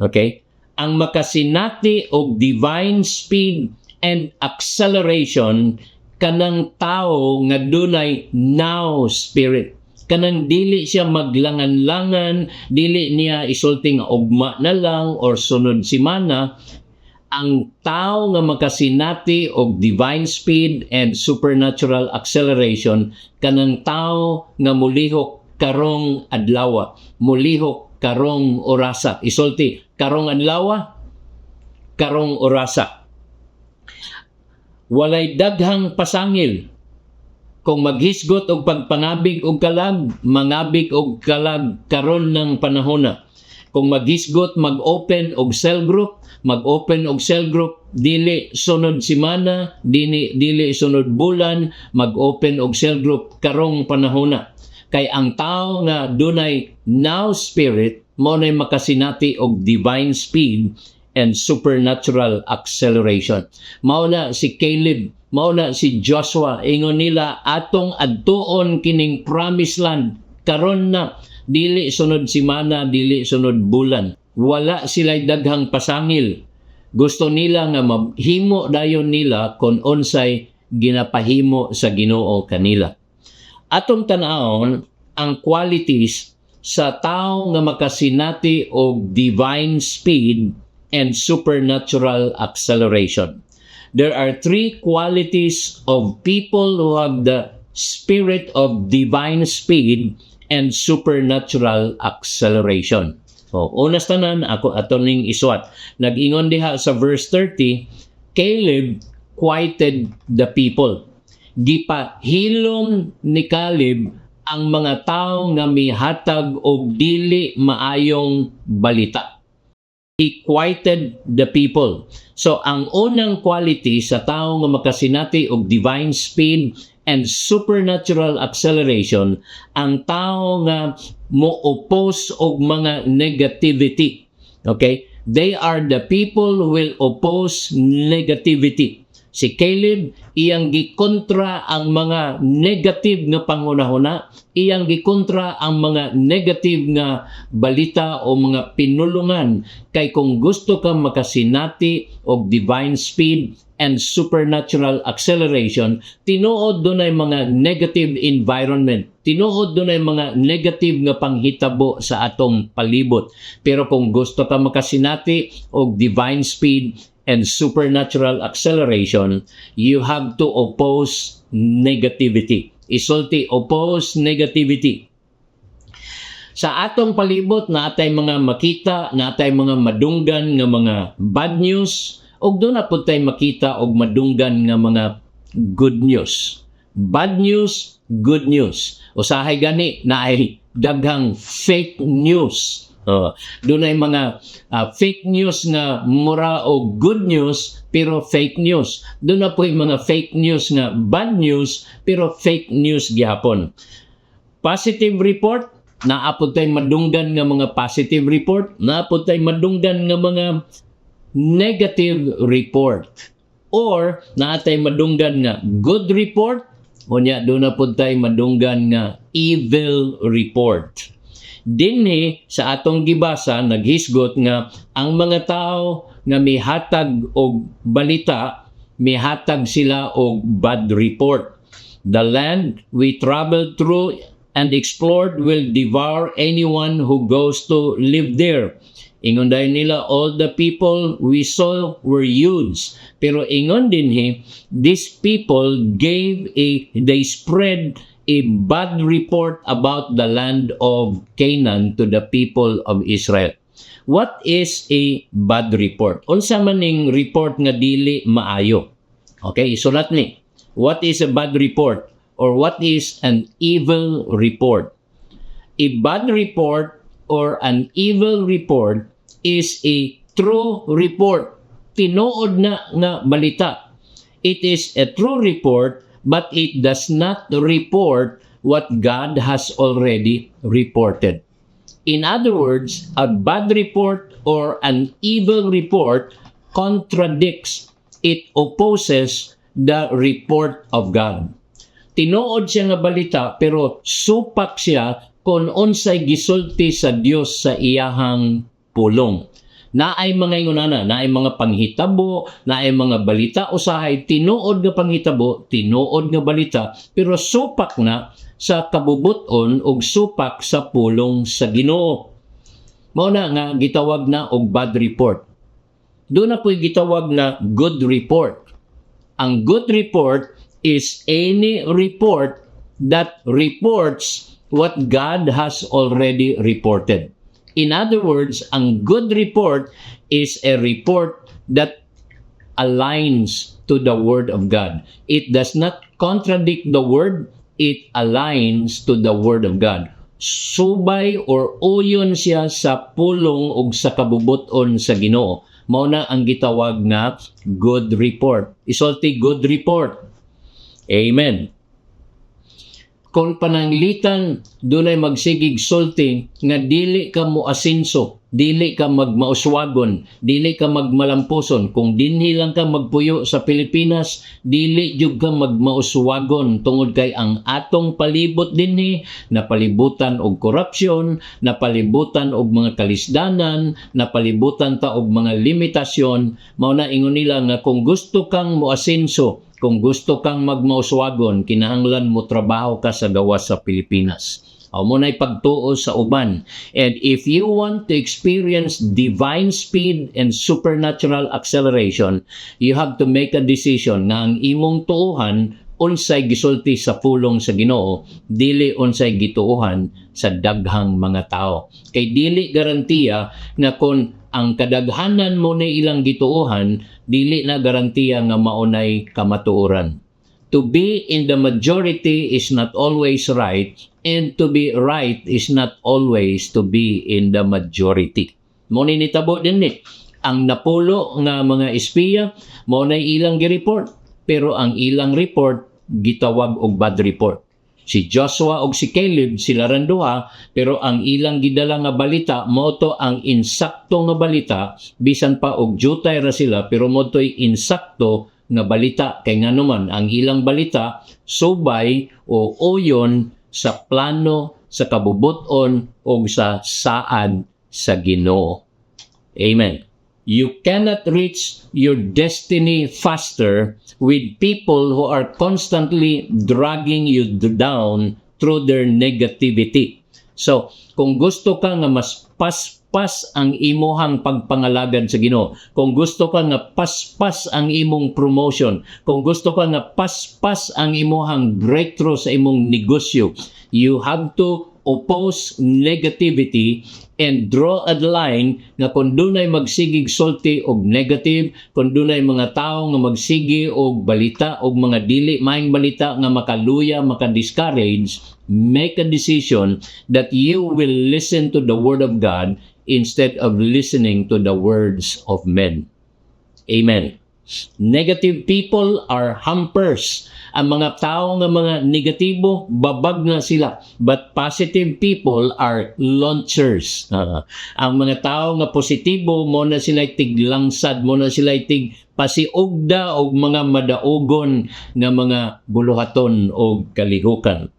Okay? Ang makasinati og divine speed and acceleration kanang tao nga dunay now spirit. Kanang dili siya maglangan-langan, dili niya isulti nga ugma na lang or sunod simana. Ang tao nga makasinati og divine speed and supernatural acceleration, kanang tao nga mulihok karong adlaw, mulihok karong orasa. Isulti, karong adlaw, karong orasa. Walay daghang pasangil. Kung maghisgot og pagpangabig og kalag, mangabig og kalag karon ng panahona. Kung maghisgot, mag-open og cell group, mag-open og cell group, dili sunod simana, dili sunod bulan, mag-open og cell group karong panahona. Kay ang tao nga dunay now spirit, mo nay makasinati og divine speed and supernatural acceleration. Mao na si Caleb, mao na si Joshua, ingon nila atong adtuon kining promised land karon na, dili sunod simana, dili sunod bulan. Wala sila'y daghang pasangil. Gusto nila nga mahimo dayon nila kung unsay ginapahimo sa Ginoo kanila. Atong tan-awon ang qualities sa tao nga makasinati og divine speed and supernatural acceleration. There are 3 qualities of people who have the spirit of divine speed and supernatural acceleration. So, unas tanan, ako atoning iswat. Nag-ingon diha sa verse 30, Caleb quieted the people. Gipahilom ni Caleb ang mga tao nga mihatag og dili maayong balita. He quieted the people. So, ang unang quality sa tao nga makasinati og divine speed and supernatural acceleration, ang tao nga mo-oppose og mga negativity. Okay? They are the people who will oppose negativity. Si Caleb, iyang gikontra ang mga negative nga pangunahuna, iyang gikontra ang mga negative nga balita o mga pinulungan. Kay kung gusto ka makasinati og divine speed and supernatural acceleration, tinuod doon ay mga negative environment. Tinuod doon ay mga negative nga panghitabo sa atong palibot. Pero kung gusto ka makasinati og divine speed and supernatural acceleration, you have to oppose negativity. Isulti, oppose negativity. Sa atong palibot, natay mga makita, natay mga madunggan nga mga bad news, ug doon na po tayo makita og madunggan nga mga good news. Bad news, good news. Usahay gani na ay daghang fake news. Doon ay mga fake news nga mura o good news pero fake news. Doon na po yung mga fake news nga bad news pero fake news gyapon. Positive report, naapod tayo madunggan nga mga positive report, naapod tayo madunggan nga mga negative report. Or naatay madunggan nga good report, unya doon na po tayo madunggan nga evil report. Dinhi sa atong gibasa naghisgot nga ang mga tao nga mihatag og balita, mihatag sila og bad report. The land we traveled through and explored will devour anyone who goes to live there. Ingon dahil nila, all the people we saw were huge. Pero ingon dinhi, these people they spread a bad report about the land of Canaan to the people of Israel. What is a bad report? Unsa man ning report nga dili maayo? Okay, isulat ni. What is a bad report? Or what is an evil report? A bad report or an evil report is a true report. Tinuod na nga balita. It is a true report, but it does not report what God has already reported. In other words, a bad report or an evil report contradicts, it opposes the report of God. Tinuod siya nga balita pero supak siya kung unsay gisulti sa Dios sa iyahang pulong. Naay mga ingunana, naay mga panghitabo, naay mga balita usahay, tinuod nga panghitabo, tinuod nga balita, pero supak na sa kabubuton og supak sa pulong sa Ginoo. Mao na nga gitawag na og bad report. Doon na po'y gitawag na good report. Ang good report is any report that reports what God has already reported. In other words, ang good report is a report that aligns to the Word of God. It does not contradict the Word, it aligns to the Word of God. Subay or uyon siya sa pulong ug sa kabubuton sa Ginoo. Mao na ang gitawag nga good report. Isulti good report. Amen. Kung pananglitan dunay magsigig sulti nga dili ka moasinso, dili ka magmauswagon, dili ka magmalampuson, kung dinhi lang ka magpuyo sa Pilipinas, dili jud ka magmauswagon tungod kay ang atong palibot dinhi napalibutan og korupsyon, napalibutan og mga kalisdanan, napalibutan ta og mga limitasyon. Mao na ingon nila nga kung gusto kang moasinso, kung gusto kang magmauswagon, kinahanglan mo trabaho ka sa gawas sa Pilipinas. O mo na'y pagtuo sa uban. And if you want to experience divine speed and supernatural acceleration, you have to make a decision na ang imong tuuhan unsay gisulti sa pulong sa Ginoo, dili unsay gituuhan sa daghang mga tao. Kay dili garantiya na kung ang kadaghanan mo na ilang gituuhan, dili na garantiya nga maunay kamatuoran. To be in the majority is not always right, and to be right is not always to be in the majority. Mo ni nitabo din ni. Ang napulo nga mga espiya, mo na ilang gi-report, pero ang ilang report gitawag og bad report. Si Joshua og si Caleb sila ran duha, pero ang ilang gidala nga balita moto ang insakto nga balita, bisan pa og jutay ra sila pero moto'y insakto nga balita kay nganuman ang ilang balita subay o uyon sa plano sa kabubuton o sa saad sa Ginoo. Amen. You cannot reach your destiny faster with people who are constantly dragging you down through their negativity. So, kung gusto ka nga mas paspas ang imuhang pagpangalagad sa Ginoo, kung gusto ka nga paspas ang imong promotion, kung gusto ka nga paspas ang imuhang breakthrough sa imong negosyo, you have to oppose negativity and draw a line nga kung dunay magsigig sulti og negative, kung dunay mga tao nga magsigi og balita og mga dili maayong balita nga makaluya, maka-discourage, make a decision that you will listen to the Word of God instead of listening to the words of men. Amen. Negative people are hampers. Ang mga tao nga mga negatibo, babag na sila. But positive people are launchers. Ang mga tao nga positibo, mo na sila tiglangsad, mo na sila tig pasiugda o mga madaogon nga mga buluhaton o kalihukan.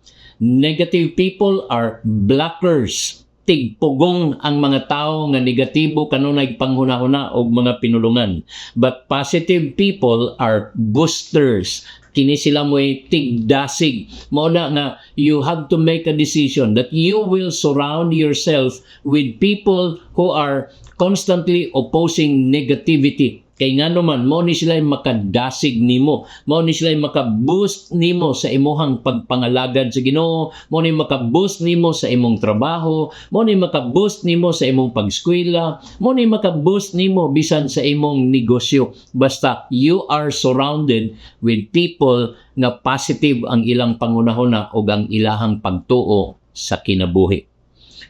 Negative people are blockers. Tigpugong ang mga tao nga negatibo kanunay panghuna-huna og mga pinulungan. But positive people are boosters. Kini sila mo'y tigdasig. Mao na nga you have to make a decision that you will surround yourself with people who are constantly opposing negativity. Kay nga naman, mo ni sila makadasig nimo, mo ni sila makaboost nimo sa imuhang pagpangalagad sa Ginoo, mo ni makaboost nimo sa imong trabaho, mo ni makaboost nimo sa imong pagskwela, mo ni makaboost nimo bisan sa imong negosyo. Basta you are surrounded with people nga positive ang ilang pangunahuna o ang ilahang pagtuo sa kinabuhi.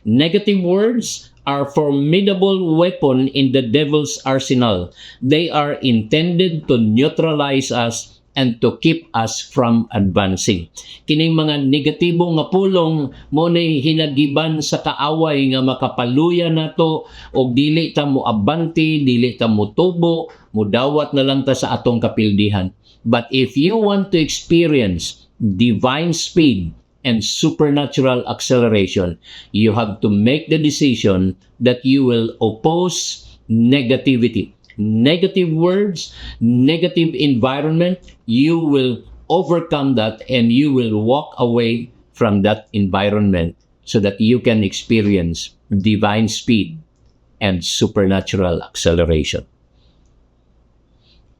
Negative words are formidable weapon in the devil's arsenal. They are intended to neutralize us and to keep us from advancing. Kining mga negatibo nga pulong mo ni hinagiban sa kaaway nga makapaluya nato og dili ta mo abanti, dili ta mo tubo, mudawat na lang ta sa atong kapildihan. But if you want to experience divine speed and supernatural acceleration, you have to make the decision that you will oppose negativity. Negative words, negative environment, you will overcome that and you will walk away from that environment so that you can experience divine speed and supernatural acceleration.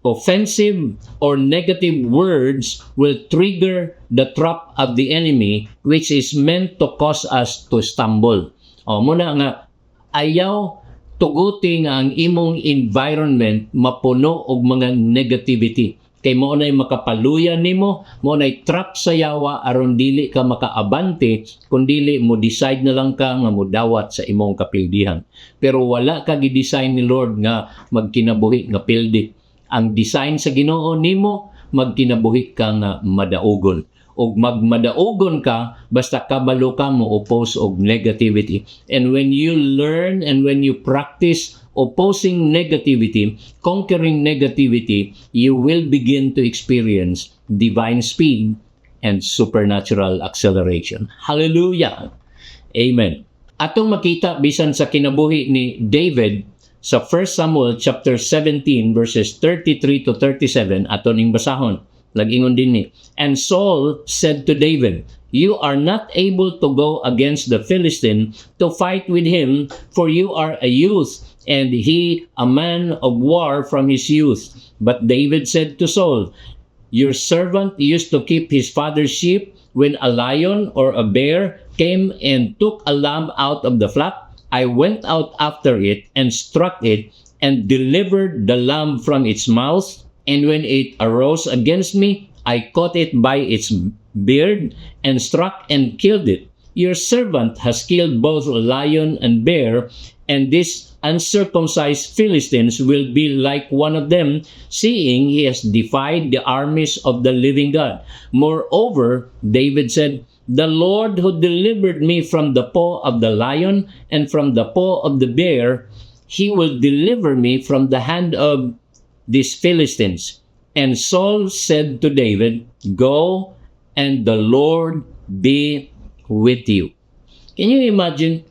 Offensive or negative words will trigger the trap of the enemy which is meant to cause us to stumble. Muna nga, ayaw tuguti nga ang imong environment mapuno og mga negativity. Kay mo na'y makapaluya nimo, mo na'y trap sa yawa aron dili ka makaabante kung dili mo decide na lang ka nga mudawat sa imong kapildihan. Pero wala ka gi-design ni Lord nga magkinabuhi nga pildi. Ang design sa Ginoo nimo magkinabuhi ka nga madaogon. Og magmadaogon ka basta kabalo ka mo oppose og negativity. And when you learn and when you practice opposing negativity, conquering negativity, you will begin to experience divine speed and supernatural acceleration. Hallelujah. Amen. Atong makita bisan sa kinabuhi ni David sa 1 Samuel chapter 17 verses 33 to 37 aton ning basahon. Lagingon din ni. And Saul said to David, "You are not able to go against the Philistine to fight with him, for you are a youth, and he a man of war from his youth." But David said to Saul, "Your servant used to keep his father's sheep. When a lion or a bear came and took a lamb out of the flock, I went out after it and struck it and delivered the lamb from its mouth. And when it arose against me, I caught it by its beard and struck and killed it. Your servant has killed both lion and bear, and this uncircumcised Philistines will be like one of them, seeing he has defied the armies of the living God." Moreover, David said, "The Lord who delivered me from the paw of the lion and from the paw of the bear, he will deliver me from the hand of these Philistines." And Saul said to David, "Go, and the Lord be with you." Can you imagine?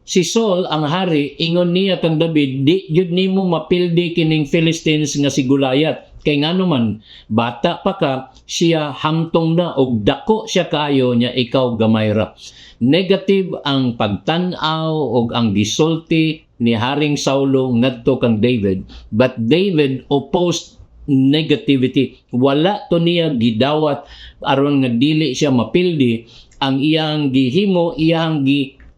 Si Saul ang hari, ingon niya kang David, di yun nimo mapildi kining Philistines nga si Goliath. Kay nga naman, bata pa ka, siya hamtong na og dako siya kaayo niya, ikaw gamay ra. Negative ang pagtan-aw og ang gisulti ni Haring Saulo ngadto kang David. But David opposed negativity. Wala to niya gidawat aron nga dili siya mapildi. Ang iyang gihimo, iyang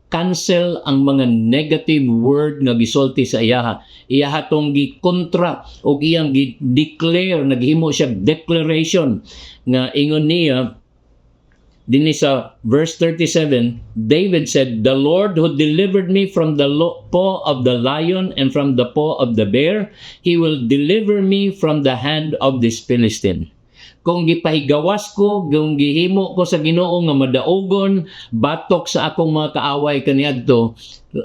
cancel ang mga negative word nga gisulti sa iyaha. Iyaha tong gikontra o iyang gi-declare, naghimo siya declaration nga ingon niya dinhi sa verse 37, David said, "The Lord who delivered me from the paw of the lion and from the paw of the bear, he will deliver me from the hand of this Philistine." Kung gipahigawas ko, kung gihimo ko sa Ginoo nga madaogon, batok sa akong mga kaaway kaniadto,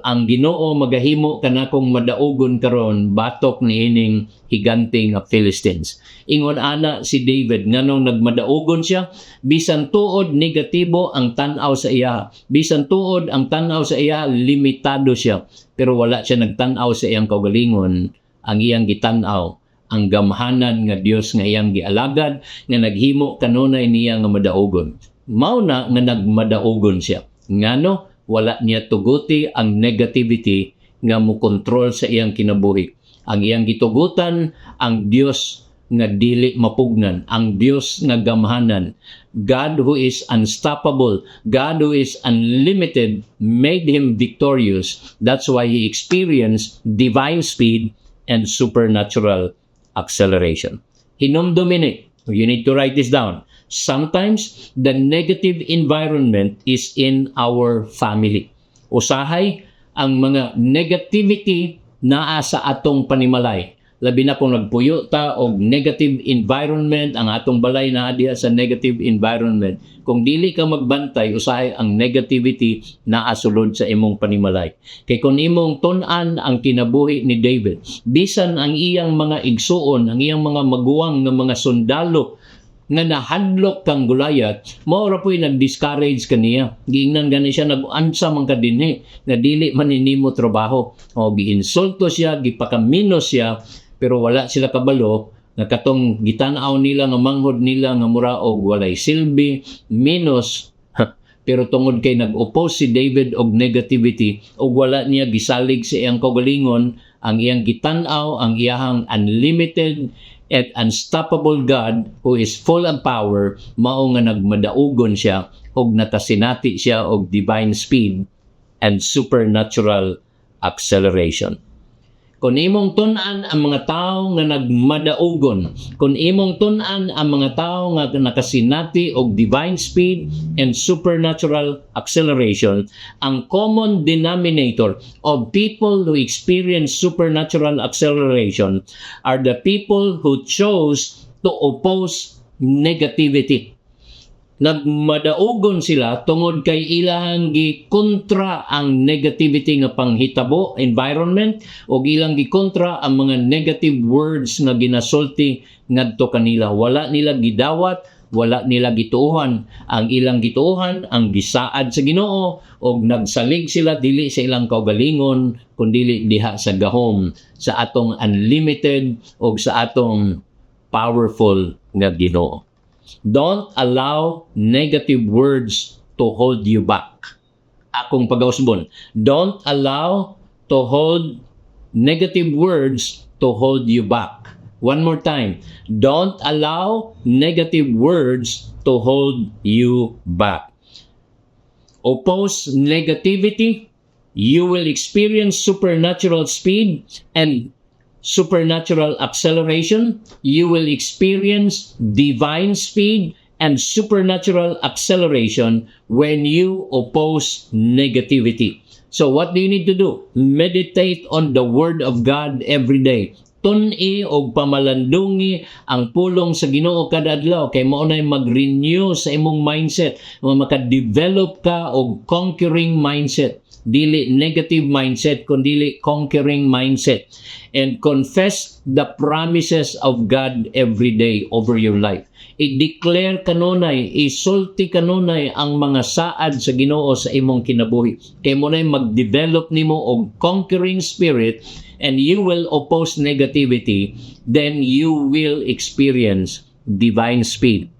ang Ginoo magahimo kanakong madaogon karon, batok niining higante nga Philistines. Ingon ana si David nganong nagmadaogon siya, bisan tuod negatibo ang tan-aw sa iya, bisan tuod ang tan-aw sa iya limitado siya, pero wala siya nagtan-aw sa iyang kaugalingon. Ang iyang gitan-aw ang gamhanan nga Dios nga iyang gialagad nga naghimo kanunay niya nga madaogon. Mao na nga nagmadaogon siya. Ngano wala niya tuguti ang negativity nga mo control sa iyang kinabuhi. Ang iyang gitugutan ang Dios nga dili mapugnan, ang Dios nga gamhanan. God who is unstoppable, God who is unlimited made him victorious. That's why he experienced divine speed and supernatural acceleration. Hinomdomine. You need to write this down. Sometimes the negative environment is in our family. Usahay ang mga negativity naa sa atong panimalay. Labi na kung nagpuyo ta og negative environment, ang atong balay naa diha sa negative environment. Kung dili ka magbantay, usahay ang negativity naa sulod sa imong panimalay. Kay kung imong tun-an ang kinabuhi ni David, bisan ang iyang mga igsuon, ang iyang mga maguwang nga mga sundalo nga nahadlok kang Goliath, mao ra po'y nag-discourage kaniya. Giingnan gani siya, nag-ansa man ka dinhi, nga dili man ninimo trabaho. O giinsulto siya, gipakaminos siya, pero wala sila kabalo nga katong gitan-aw nila nga manghod nila nga mura og walay silbi, minus pero tungod kay nag-oppose si David og negativity og wala niya gisalig sa iyang kaugalingon, ang iyang gitan-aw ang iyang unlimited and unstoppable God who is full of power, mao nga nagmadaugon siya og nakasinati siya og divine speed and supernatural acceleration. Kung imong tun-an ang mga tao nga nagmadaugon, kung imong tun-an ang mga tao nga nakasinati og divine speed and supernatural acceleration, ang common denominator of people who experience supernatural acceleration are the people who chose to oppose negativity. Nagmadaugon sila tungod kay ilang gikontra ang negativity nga panghitabo, environment, o ilang gikontra ang mga negative words nga ginasulti ngadto kanila. Wala nila gidawat, wala nila gituohan. Ang ilang gituohan, ang gisaad sa Ginoo, o nagsalig sila dili sa ilang kaugalingon, kundi diha sa gahom, sa atong unlimited o sa atong powerful nga Ginoo. Don't allow negative words to hold you back. Akong pag-ausbon. Don't allow to hold negative words to hold you back. One more time. Don't allow negative words to hold you back. Oppose negativity. You will experience supernatural speed and supernatural acceleration. You will experience divine speed and supernatural acceleration when you oppose negativity. So what do you need to do? Meditate on the Word of God every day. Tun-i og pamalandungi ang pulong sa Ginoo kada adlaw kay mao nay mag-renew sa imong mindset, nga maka-develop ka og conquering mindset. dili negative mindset, kundi conquering mindset. And confess the promises of God every day over your life. I-declare kanunay, isulti kanunay ang mga saad sa Ginoo sa imong kinabuhi. Kay mo na mag-develop nimo og conquering spirit, and you will oppose negativity, then you will experience divine speed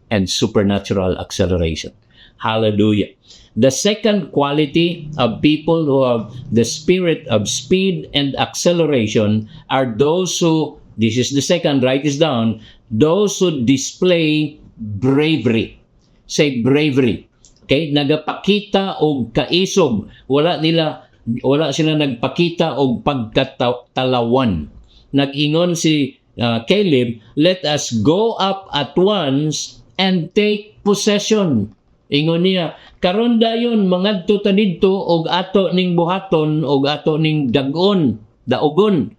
and supernatural acceleration. Hallelujah. The second quality of people who have the spirit of speed and acceleration are those who, this is the second, write this down, those who display bravery. Say bravery. Okay? Nagapakita og kaisog. Wala sila nagpakita og pagkatalawan. Nag-ingon si Caleb, let us go up at once and take possession. Ingon niya, karon dayon mangadto ta didto og ato ning buhaton og ato ning dagon, daogon.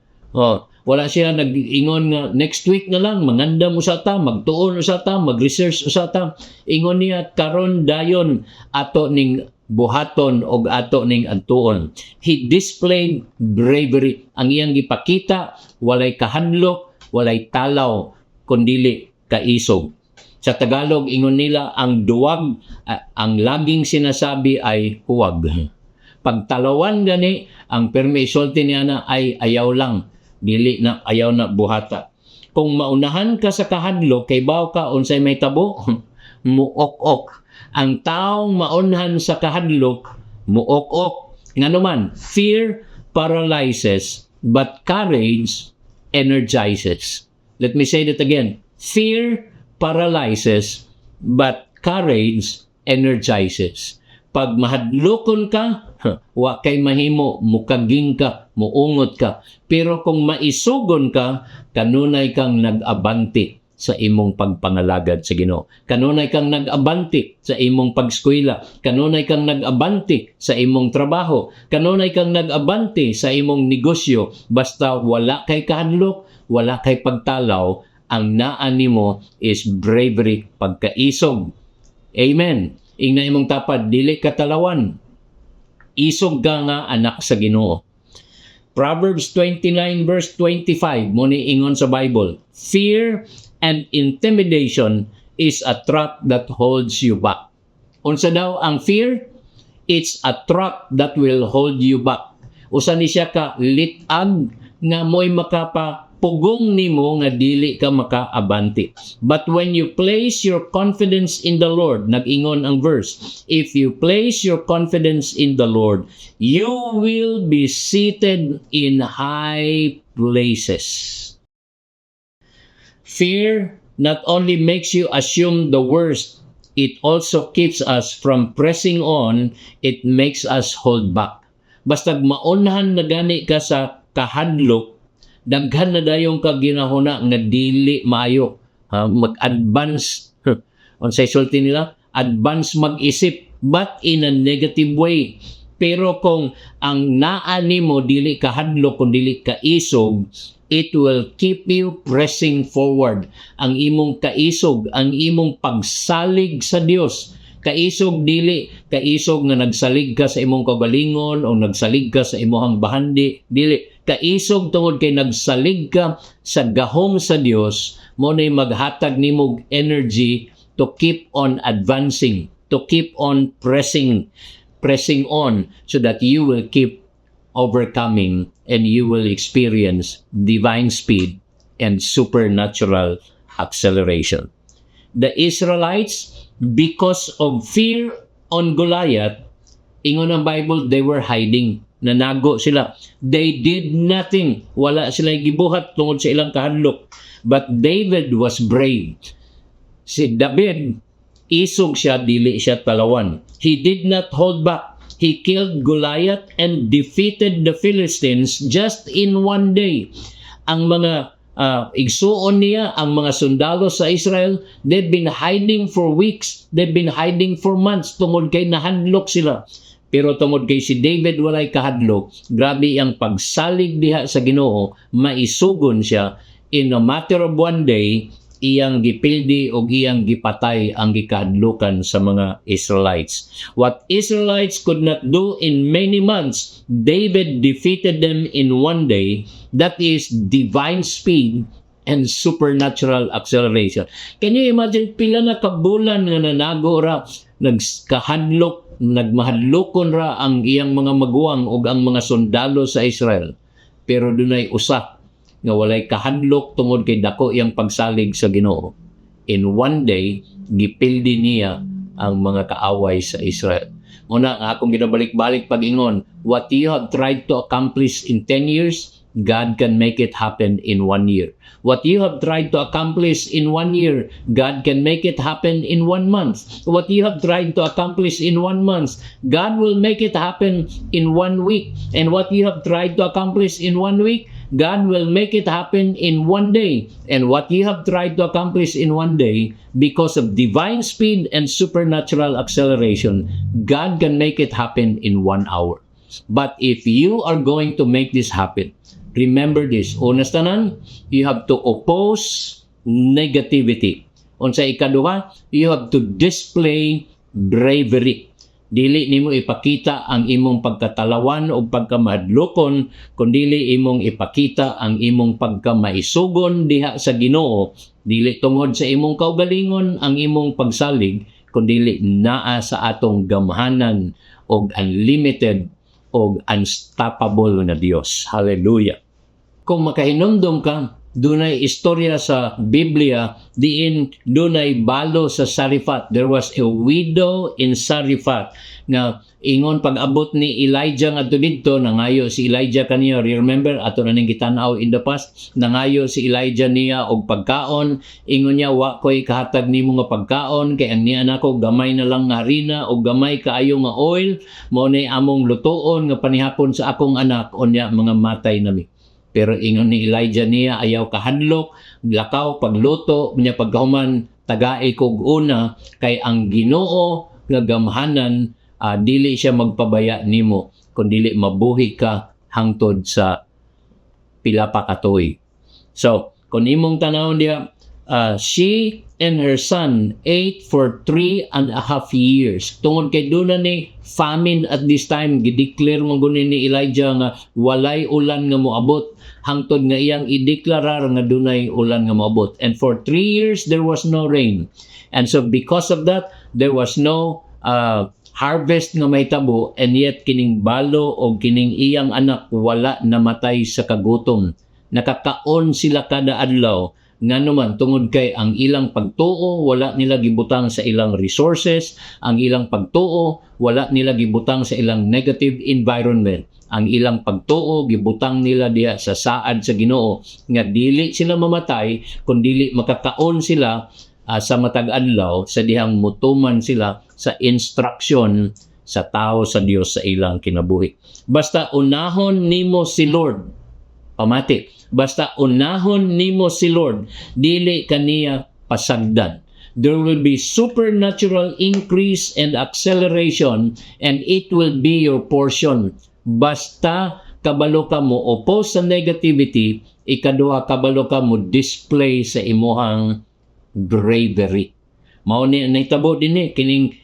Wala siya nag-ingon nga next week na lang mangandam usa ta, magtuon usa ta, mag-research usa ta. Ingon niya karon dayon ato ning buhaton og ato ning adtuon. He displayed bravery. Ang iyang gipakita walay kahandlok, walay talaw, kundili kaisog. Sa Tagalog, ingon nila, ang duwag, ang laging sinasabi ay huwag. Pagtalawan gani, ang permisulti niya na ay ayaw lang, dili na ayaw na buhata. Kung maunahan ka sa kahadlok, kay baw ka, unsay may tabo, muok-ok. Ang taong maunahan sa kahadlok, muok-ok. Nga naman, fear paralyzes, but courage energizes. Let me say that again. Fear paralyzes, but courage energizes. Pag mahadlokon ka, wa kay mahimo, mukaging ka, muungot ka. Pero kung maisugon ka, kanunay kang nag-abanti sa imong pagpangalagad sa Ginoo. Kanunay kang nag-abanti sa imong pagskwela. Kanunay kang nag-abanti sa imong trabaho. Kanunay kang nag-abanti sa imong negosyo. Basta wala kay kahadlok, wala kay pagtalaw, ang naan nimo is bravery, pagkaisog. Amen. Ingna imong tapad, dili katalawan. Isog ka nga anak sa Ginoo. Proverbs 29 verse 25, mo ni ingon sa Bible, fear and intimidation is a trap that holds you back. Unsa daw ang fear? It's a trap that will hold you back. Usa ni siya ka litag nga mo'y makapapugong nimo nga dili ka makaabanti. But when you place your confidence in the Lord, nag-ingon ang verse, if you place your confidence in the Lord, you will be seated in high places. Fear not only makes you assume the worst, it also keeps us from pressing on, it makes us hold back. Basta maunhan na gani ka sa kahadlok, daghan na dayong kaginahuna nga dili maayo. Mag-advance, unsay sulti nila, advance mag-isip, but in a negative way. Pero kung ang naa nimo dili kahadlok kung dili kaisog, it will keep you pressing forward. Ang imong kaisog, ang imong pagsalig sa Dios. Kaisog dili kaisog nga nagsalig ka sa imong kagalingon o nagsalig ka sa imong bahandi, dili kaisog tungod kay nagsalig ka sa gahom sa Dios, mo nay maghatag nimo energy to keep on advancing, to keep on pressing on, so that you will keep overcoming and you will experience divine speed and supernatural acceleration. The Israelites, because of fear on Goliath, ingon ang Bible, they were hiding. Nanago sila. They did nothing. Wala sila gibuhat tungod sa ilang kahadlok. But David was brave. Si David, isog siya, dili siya talawan. He did not hold back. He killed Goliath and defeated the Philistines just in one day. Ang mga igsuon niya, ang mga sundalo sa Israel, they've been hiding for weeks. They've been hiding for months. Tungod kay nahandlok sila. Pero tungod kay si David walay kahadlok, grabe ang pagsalig diha sa Ginoo, maisugon siya. In a matter of one day, iyang gipildi o iyang gipatay ang gikahadlukan sa mga Israelites. What Israelites could not do in many months, David defeated them in one day. That is divine speed and supernatural acceleration. Can you imagine pila na kabulan nga nanago ra, nagmahadlokon ra ang iyang mga maguwang o ang mga sundalo sa Israel. Pero dunay usa nga walay kahadlok tungod kay dako iyang pagsalig sa Ginoo. In one day, gipildi niya ang mga kaaway sa Israel. Muna nga akong ginabalik-balik pag-ingon, what you have tried to accomplish in 10 years, God can make it happen in 1 year. What you have tried to accomplish in 1 year, God can make it happen in 1 month. What you have tried to accomplish in 1 month, God will make it happen in 1 week. And what you have tried to accomplish in 1 week, God will make it happen in 1 day. And what you have tried to accomplish in 1 day, because of divine speed and supernatural acceleration, God can make it happen in 1 hour. But if you are going to make this happen, remember this, unas tanan, you have to oppose negativity. Unsa ikaduha, you have to display bravery. Dili nimo ipakita ang imong pagkatalawan o pagkamadlokon, kundi imong ipakita ang imong pagkamaisugon diha sa Ginoo. Dili tungod sa imong kaugalingon ang imong pagsalig, kundi naa sa atong gamhanan og unlimited og unstoppable na Dios. Hallelujah. Kung makahinumdum ka, dunay istorya sa Biblia diin dunay balo sa Sarifat. There was a widow in Sarifat nga ingon pag-abot ni Elijah ngadto didto, nangayo si Elijah kaniya. Remember ato na ning gitan-aw in the past, nangayo si Elijah niya og pagkaon. Ingon niya, wa koy kahatag nimo nga pagkaon kay ang niya nako gamay na lang nga harina og gamay kaayo nga oil, mao ni among lutoon nga panihapon sa akong anak, unya mga matay nami. Pero ingon ni Elijah niya, ayaw kahadlok, lakaw pagluto, niya pagkahuman, tagay kog una, kay ang Ginoo nga gamhanan, dili siya magpabaya nimo, kundi mabuhi ka hangtod sa pila pa katuig. So, kung imong tanawon diha, she and her son ate for 3.5 years. Tungod kay doon ni famine at this time, gideclare mo gunin ni Elijah nga walay ulan nga moabot, hangtod nga iyang ideklarar nga dunay ulan nga moabot. And for 3 years, there was no rain. And so because of that, there was no harvest nga may tabo, and yet kining balo o kining iyang anak wala namatay sa kagutom. Nakakaon sila kada adlaw, nga naman tungod kay ang ilang pagtuo wala nila gibutang sa ilang resources, ang ilang pagtuo wala nila gibutang sa ilang negative environment, ang ilang pagtuo gibutang nila diha sa saad sa Ginoo nga dili sila mamatay kundi makakaon sila sa matag adlaw sa dihang mutuman sila sa instruction sa tao sa Dios sa ilang kinabuhi. Basta unahon nimo si Lord, pamati, basta unahon nimo si Lord, dili kaniya pasagdan. There will be supernatural increase and acceleration, and it will be your portion. Basta kabalo ka mo oppose sa negativity, ikaduha kabalo ka mo display sa imuhang bravery. Mao ni nahitabo dinhi kining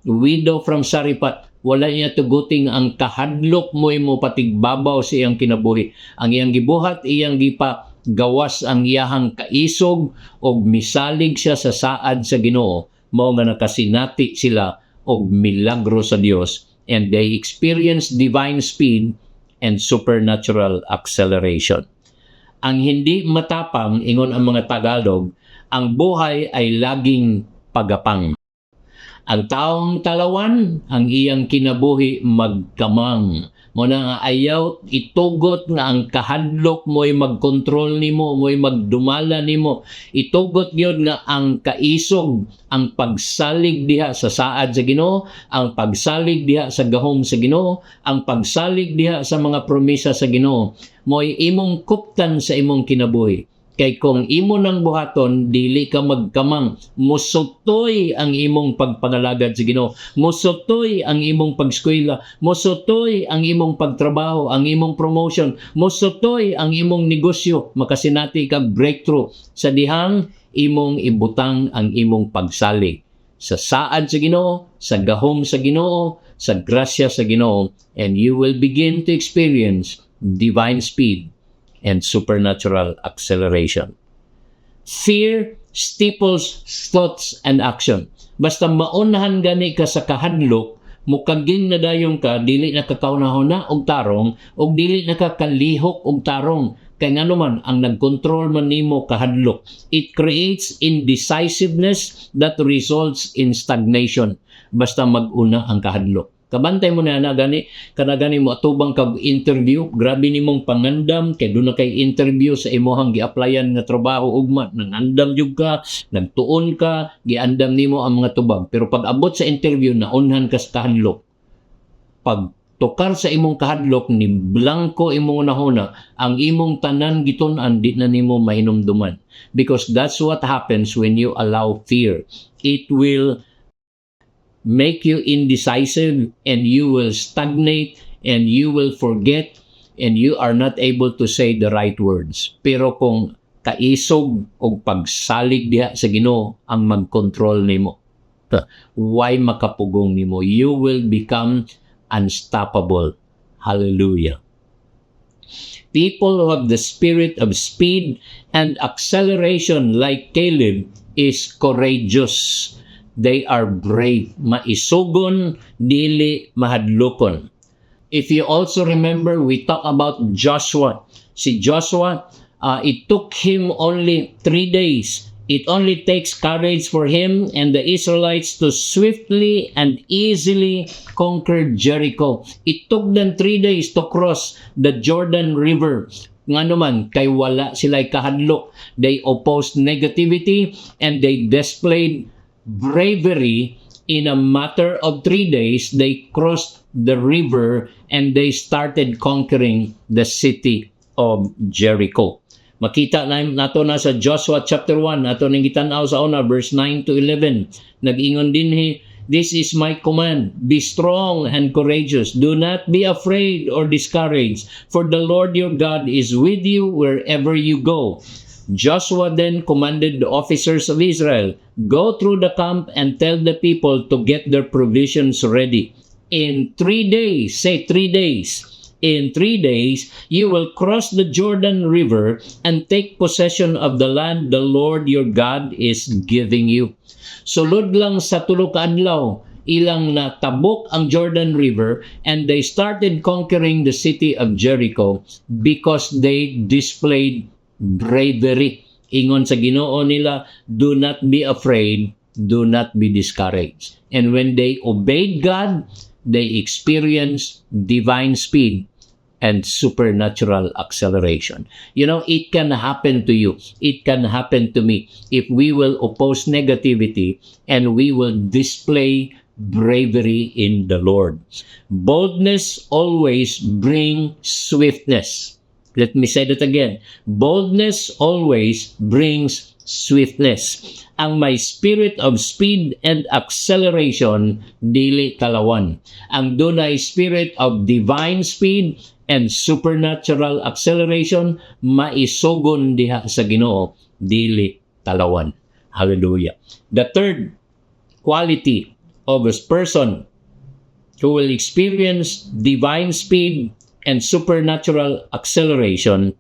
widow from Sarifat, wala niya tuguting ang kahadlok mo patigbabaw sa iyang kinabuhi. Ang iyang gibuhat, iyang gipa gawas ang iyahang kaisog og misalig siya sa saad sa Ginoo. Mao nga nakasinati sila og milagro sa Dios, and they experience divine speed and supernatural acceleration. Ang hindi matapang, ingon ang mga Tagalog, ang buhay ay laging pagapang. Ang taong talawan, ang iyang kinabuhi magkamang. Muna nga ayaw itugot nga ang kahadlok mo'y magkontrol nimo, mo'y magdumala nimo. Itugot yun nga ang kaisog, ang pagsalig diha sa saad sa Ginoo, ang pagsalig diha sa gahom sa Ginoo, ang pagsalig diha sa mga promesa sa Ginoo. Mo'y imong kuptan sa imong kinabuhi. Kay kung imo nang buhaton, dili ka magkamang. Musutoy ang imong pagpangalagad sa Ginoo. Musutoy ang imong pagskwela. Musutoy ang imong pagtrabaho, ang imong promotion. Musutoy ang imong negosyo. Makasinati kag breakthrough. Sa dihang imong ibutang ang imong pagsalig. Sa saad sa Ginoo, sa gahom sa Ginoo, sa grasya sa Ginoo, and you will begin to experience divine speed and supernatural acceleration. Fear stifles thoughts and action. Basta maunahan gani ka sa kahadlok, mukaging nadayon ka, dili nakakaunahuna og tarong, og dili nakakalihok og tarong. Kay nga naman, ang nag-control man nimo kahadlok. It creates indecisiveness that results in stagnation. Basta mag-una ang kahadlok. Kabantay mo na gani, kanagani mo atubang kag interview, grabe nimong pangandam, kay doon na kay interview sa imuhang gi-applyan nga trabaho ugma, nangandam jud ka, nagtuon ka, giandam nimo ang mga tubang. Pero pag abot sa interview, naunhan ka sa kahadlok. Pag tukar sa imong kahadlok ni blanco imong unahuna, ang imong tanan gitun-an di na nimo mahinumduman. Because that's what happens when you allow fear. It will make you indecisive, and you will stagnate, and you will forget, and you are not able to say the right words. Pero kung kaisog o pagsalig diha sa Ginoo ang mag-control nimo, why makapugong nimo? You will become unstoppable. Hallelujah. People who have the spirit of speed and acceleration like Caleb is courageous. They are brave. Maisugon, dili mahadlokon. If you also remember, we talk about Joshua. Si Joshua, it took him only 3 days. It only takes courage for him and the Israelites to swiftly and easily conquer Jericho. It took them 3 days to cross the Jordan River. Nga naman, kay wala sila'y kahadlok. They opposed negativity and they displayed bravery. In a matter of 3 days, they crossed the river and they started conquering the city of Jericho. Makita nato na sa Joshua chapter 1, nato ning gitan-aw sa una, verse 9 to 11. Nag-ingon dinhi, "This is my command, be strong and courageous. Do not be afraid or discouraged, for the Lord your God is with you wherever you go." Joshua then commanded the officers of Israel, "Go through the camp and tell the people to get their provisions ready. In 3 days," say 3 days, "in 3 days, you will cross the Jordan River and take possession of the land the Lord your God is giving you." Sulod lang sa tulo ka adlaw, ilang natabok ang Jordan River and they started conquering the city of Jericho because they displayed bravery. Ingon sa Ginoo nila, "Do not be afraid, do not be discouraged." And when they obeyed God, they experienced divine speed and supernatural acceleration. You know, it can happen to you. It can happen to me if we will oppose negativity and we will display bravery in the Lord. Boldness always brings swiftness. Let me say that again. Boldness always brings swiftness. Ang may spirit of speed and acceleration, dili kalawan. Ang dunay spirit of divine speed and supernatural acceleration, maisugon diha sa Ginoo, dili kalawan. Hallelujah. The third quality of a person who will experience divine speed and supernatural acceleration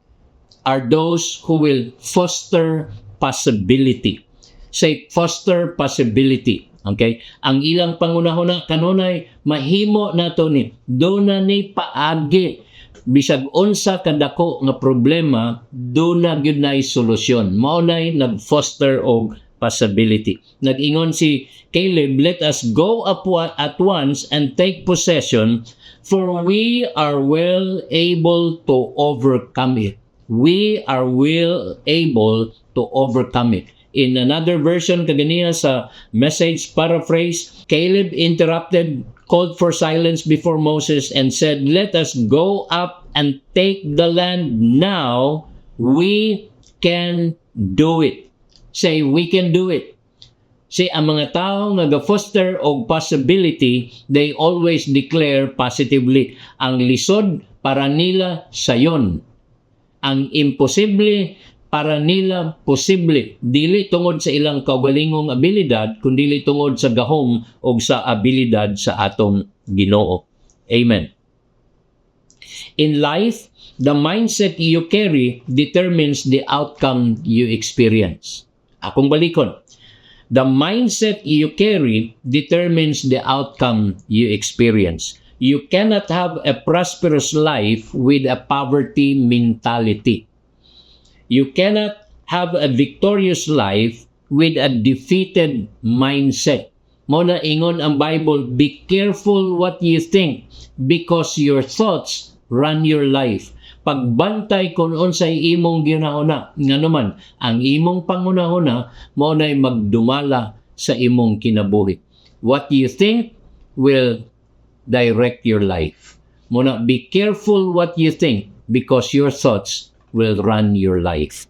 are those who will foster possibility. Say, foster possibility. Okay? Ang ilang pangunahuna kanunay, mahimo nato ni, do na ni paagi. Bisag unsa kadako nga problema, do na gyud nay solusyon. Mao nay nag-foster og possibility. Nag-ingon si Caleb, "Let us go up at once and take possession, for we are well able to overcome it." We are well able to overcome it. In another version, kaganiya sa Message paraphrase, Caleb interrupted, called for silence before Moses, and said, "Let us go up and take the land now, we can do it. Say, we can do it. Say, ang mga tao nga ga-foster og possibility, they always declare positively. Ang lisod, para nila sayon. Ang imposible, para nila posible. Dili tungod sa ilang kaugalingong abilidad, kundi tungod sa gahom o sa abilidad sa atong Ginoo. Amen. In life, the mindset you carry determines the outcome you experience. Akong balikon. The mindset you carry determines the outcome you experience. You cannot have a prosperous life with a poverty mentality. You cannot have a victorious life with a defeated mindset. Muna ingon ang Bible, be careful what you think because your thoughts run your life. Pagbantay kung unsay imong ginahuna, nga naman, ang imong pangunahuna, mao nay magdumala sa imong kinabuhi. What you think will direct your life. Muna, be careful what you think because your thoughts will run your life.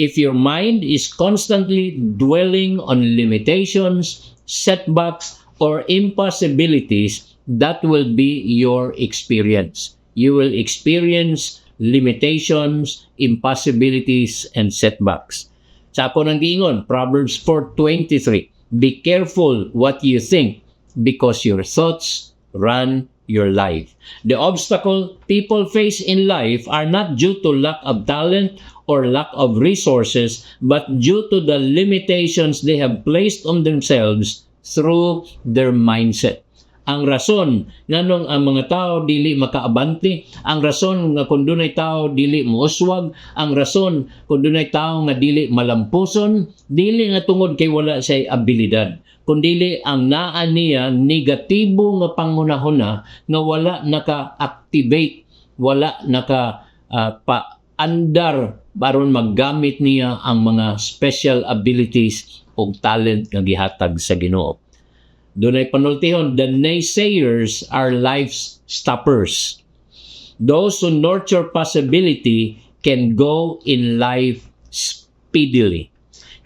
If your mind is constantly dwelling on limitations, setbacks, or impossibilities, that will be your experience. You will experience limitations, impossibilities, and setbacks. Sa ako nang giingon, Proverbs 4:23, be careful what you think because your thoughts run your life. The obstacle people face in life are not due to lack of talent or lack of resources, but due to the limitations they have placed on themselves through their mindset. Ang rason nganong ang mga tao dili makaabante, ang rason nga kun dunay tao dili mouswag, ang rason kun dunay tao nga dili malampuson, dili nga tungod kay wala say abilidad, kundi ang naa niya negatibo nga pangunahuna nga wala naka-activate, wala naka paandar baron maggamit niya ang mga special abilities o talent nga gihatag sa Ginoo. Dunay panultihon, the naysayers are life's stoppers. Those who nurture possibility can go in life speedily.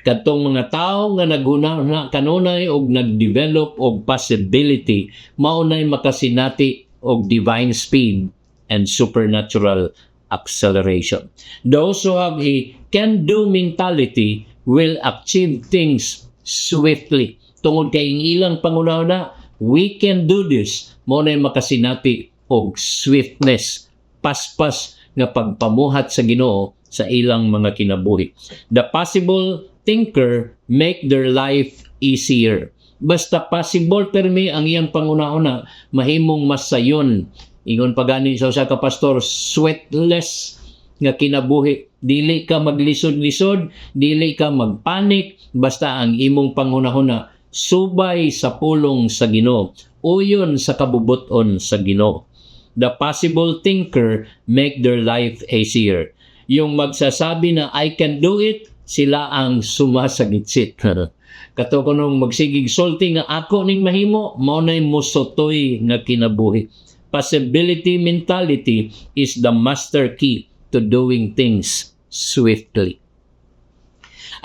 Katong mga tao nga naguna kanunay og nagdevelop og possibility, maunay makasinati og divine speed and supernatural acceleration. Those who have a can-do mentality will achieve things swiftly. Tungod kay ilang pangunahuna, we can do this. Maunay makasinati og swiftness, paspas nga pagpamuhat sa Ginoo sa ilang mga kinabuhi. The possible thinker make their life easier. Basta possible permi ang iyang pangunahuna, mahimong masayon. Ingon pa gani sa usa ka pastor, sweatless nga kinabuhi. Dili ka maglisod-lisod, dili ka magpanik, basta ang imong pangunahuna subay sa pulong sa Ginoo, uyon sa kabubuton sa Ginoo. The possible thinker make their life easier. Yung magsasabi na I can do it, sila ang sumasagitsit. Kato ko nung magsigig sulti nga ako ning mahimo, mao nay musotoy nga kinabuhi. Possibility mentality is the master key to doing things swiftly.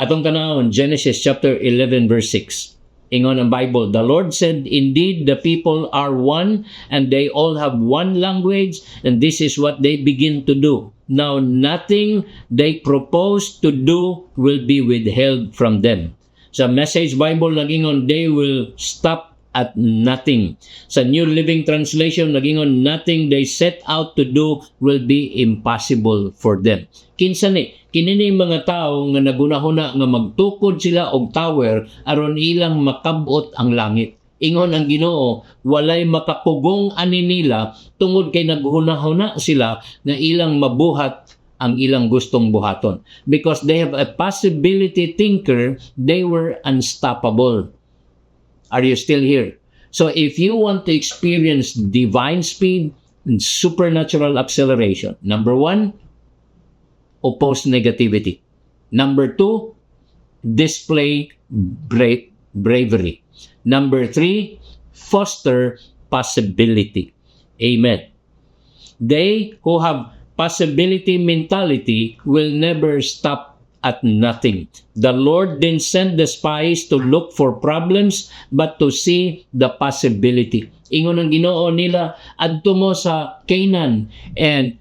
Atong kanahon, Genesis chapter 11 verse 6. Ingon ang Bible, the Lord said, indeed the people are one and they all have one language and this is what they begin to do. Now nothing they propose to do will be withheld from them. Sa Message Bible nagingon, they will stop at nothing. Sa New Living Translation nagingon, nothing they set out to do will be impossible for them. Kinsa ni kinini mga tao nga nagunahuna nga magtukod sila og tower aron ilang makabot ang langit. Ingon ang Ginoo, walay makapugong ani nila tungod kay naghunahuna sila nga ilang mabuhat ang ilang gustong buhaton. Because they have a possibility thinker, they were unstoppable. Are you still here? So if you want to experience divine speed and supernatural acceleration, number 1, oppose negativity. Number 2, display bravery. Number 3, foster possibility. Amen. They who have possibility mentality will never stop at nothing. The Lord then sent the spies to look for problems but to see the possibility. Ingon ang Ginoo nila, adto mo sa Canaan and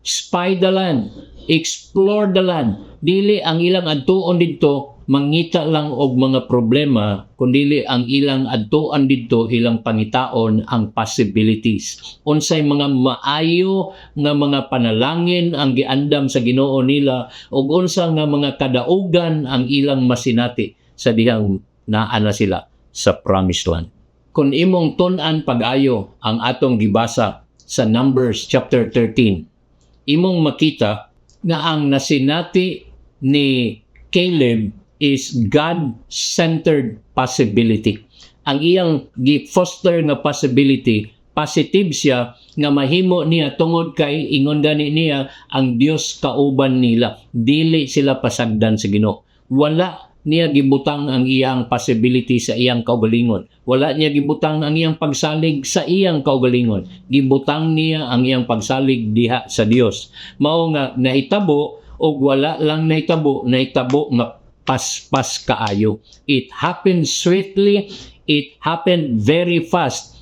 spy the land, explore the land. Dili ang ilang adtuon dito mangita lang og mga problema, kundi ang ilang adtuan dito ilang pangitaon ang possibilities. Unsay mga maayo nga mga panalangin ang giandam sa Ginoo nila ug unsa nga mga kadaugan ang ilang masinati sa dihang naa na sila sa promised land. Kung imong tun-an pag-ayo ang atong gibasa sa Numbers chapter 13, imong makita nga ang nasinati ni Caleb is God-centered possibility. Ang iyang gi-foster nga possibility, positive siya nga mahimo niya tungod kay ingon gani niya ang Dios kauban nila. Dili sila pasagdan sa Ginoo. Wala niya gibutang ang iyang possibility sa iyang kaugalingon. Wala niya gibutang ang iyang pagsalig sa iyang kaugalingon. Gibutang niya ang iyang pagsalig diha sa Dios. Mao nga nahitabo og wala lang nahitabo nga paspas kaayo. It happened swiftly, it happened very fast.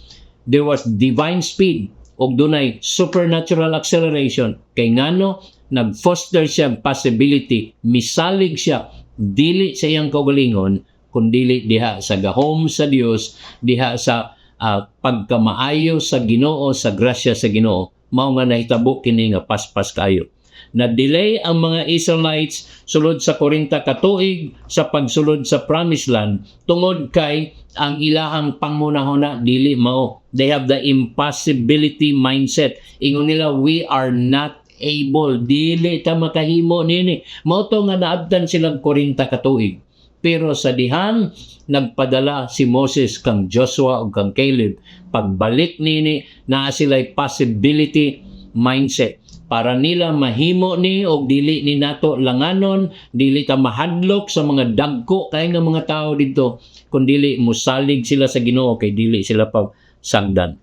There was divine speed og dunay supernatural acceleration. Kay ngano nag-foster siya possibility, misalig siya dili sa iyang kaugalingon kundi diha sa gahom sa Dios, diha sa pagkamaayo sa Ginoo, sa grasya sa Ginoo. Mao nga nahitabo kini nga paspas kaayo. Na-delay ang mga Israelites sulod sa 40 ka tuig sa pagsulod sa Promised Land tungod kay ang ilahang pangunahuna dili mao. They have the impossibility mindset. Ingon nila, we are not able. Dili ta makahimo nini. Mao to nga naabtan silang 40 ka tuig. Pero sa dihan nagpadala si Moses kang Joshua ug kang Caleb, pagbalik nini naa sila'y possibility mindset para nila mahimo ni og dili ni nato langanon, dili ta mahadlok sa mga dagko kay nga mga tao dito, kundi musalig sila sa Ginoo kay dili sila pa sagdan.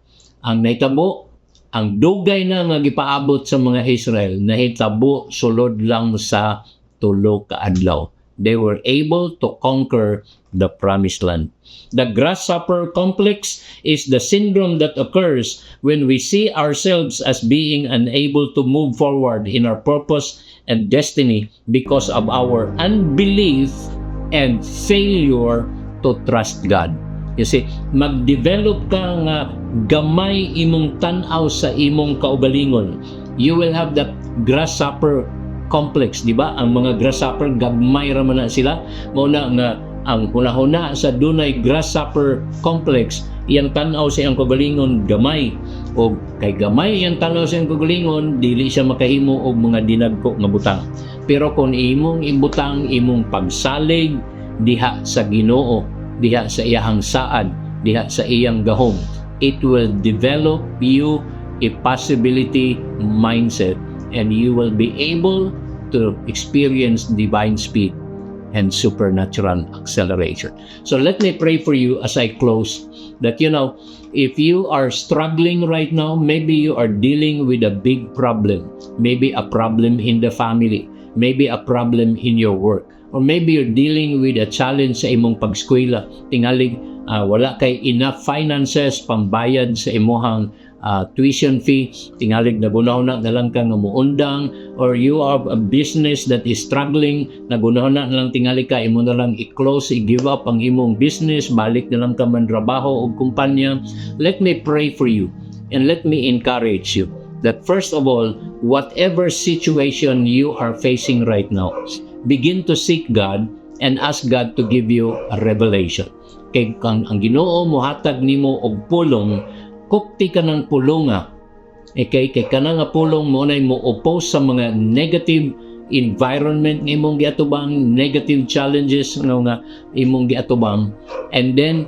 Ang nahitabo, ang dugay na nga gipaabot sa mga Israel nahitabo sulod lang sa 3 ka adlaw. They were able to conquer the promised land. The grasshopper complex is the syndrome that occurs when we see ourselves as being unable to move forward in our purpose and destiny because of our unbelief and failure to trust God. You see, mag-develop ka nga gamay imong tan-aw sa imong kaugalingon. You will have that grasshopper complex, di ba? Ang mga grasshopper gagmay ra man na sila. Mao na nga ang hunahuna sa dunay grasshopper complex, iyang tan-aw sa iyang kaugalingon gamay. O kay gamay iyang tan-aw sa iyang kaugalingon, dili siya makahimo og mga dinagko nga butang. Pero kung imong ibutang imong pagsalig diha sa Ginoo, diha sa iyang saad, diha sa iyang gahom, it will develop you a possibility mindset and you will be able to experience divine speed and supernatural acceleration. So let me pray for you as I close that, if you are struggling right now, maybe you are dealing with a big problem, maybe a problem in the family, maybe a problem in your work, or maybe you're dealing with a challenge sa imong pag-eskwela, tingalig wala kay enough finances pambayad sa imong tuition fee, tingalig nagunahuna na lang ka nga muundang, or you have a business that is struggling, nagunahuna na lang tingalig ka, imo na lang i-close, i-give up ang imong business, balik na lang ka man trabaho o kumpanya. Let me pray for you and let me encourage you that first of all, whatever situation you are facing right now, begin to seek God and ask God to give you a revelation. Kay kang ang Ginoo mohatag nimo og pulong, kupti ka ng pulonga. Kay kana nga pulong mo nay mo oppose sa mga negative environment nga imong giatubang, negative challenges nga imong giatubang, and then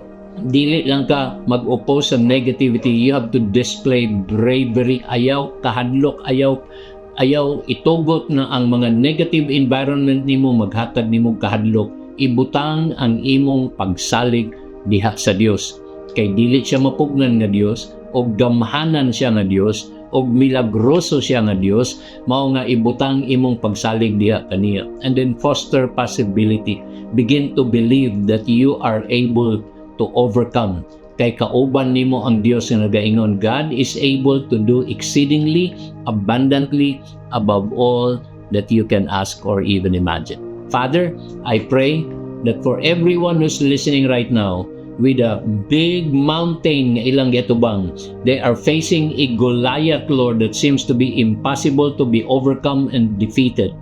dili lang ka mag-oppose sa negativity. You have to display bravery. Ayaw kahadlok, ayaw itugot na ang mga negative environment nimo maghatag nimo kahadlok. Ibutang ang imong pagsalig diha sa Dios. Kay dili siya mapugnan nga Dios o gamhanan siya nga Dios og milagroso siya nga Dios, mao nga ibutang imong pagsalig diha kaniya. And then foster possibility. Begin to believe that you are able to overcome. Kay kauban nimo ang Dios nga nagaingon, God is able to do exceedingly, abundantly, above all that you can ask or even imagine. Father, I pray that for everyone who's listening right now, with a big mountain nga ilang yatubang, they are facing a Goliath, Lord, that seems to be impossible to be overcome and defeated.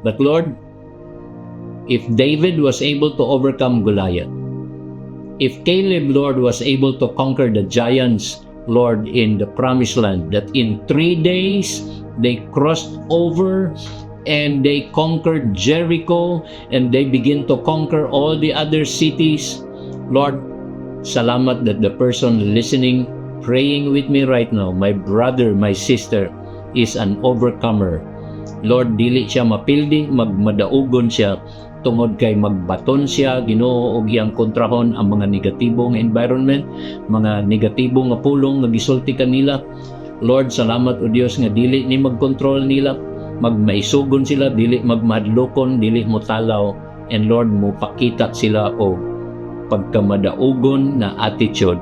But Lord, if David was able to overcome Goliath, if Caleb, Lord, was able to conquer the giants, Lord, in the promised land, that in 3 days they crossed over and they conquered Jericho and they begin to conquer all the other cities. Lord, salamat that the person listening, praying with me right now, my brother, my sister, is an overcomer. Lord, dili siya mapildi, magmadaugon siya, tungod kay magbaton siya, Ginoo, og iyang kontrahon ang mga negatibong environment, mga negatibong nga pulong nga gisulti kanila. Lord, salamat o Dios nga dili ni magkontrol nila, magmaisugon sila, dili magmadlokon, dili mo talaw, and Lord, mo pakita sila o pagkamadaugon na attitude.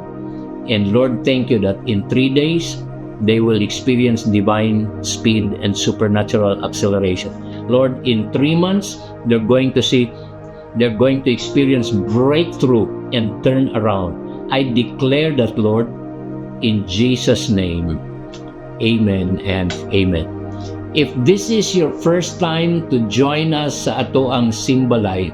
And Lord, thank you that in 3 days, they will experience divine speed and supernatural acceleration. Lord, in 3 months, they're going to experience breakthrough and turn around. I declare that, Lord, in Jesus' name. Amen and amen. If this is your first time to join us sa ato ang Simbalay,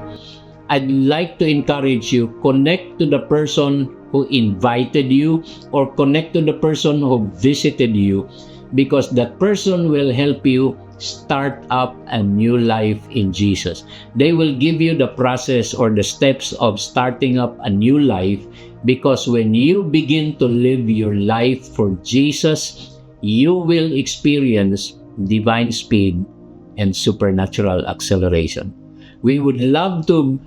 I'd like to encourage you, connect to the person who invited you or connect to the person who visited you, because that person will help you start up a new life in Jesus. They will give you the process or the steps of starting up a new life, because when you begin to live your life for Jesus, you will experience divine speed and supernatural acceleration. We would love you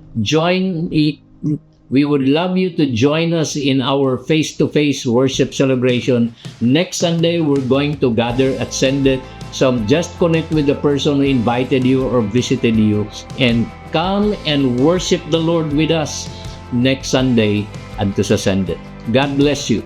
to join us in our face-to-face worship celebration. Next Sunday, we're going to gather at Sendet. So just connect with the person who invited you or visited you and come and worship the Lord with us next Sunday at sa Sendet. God bless you.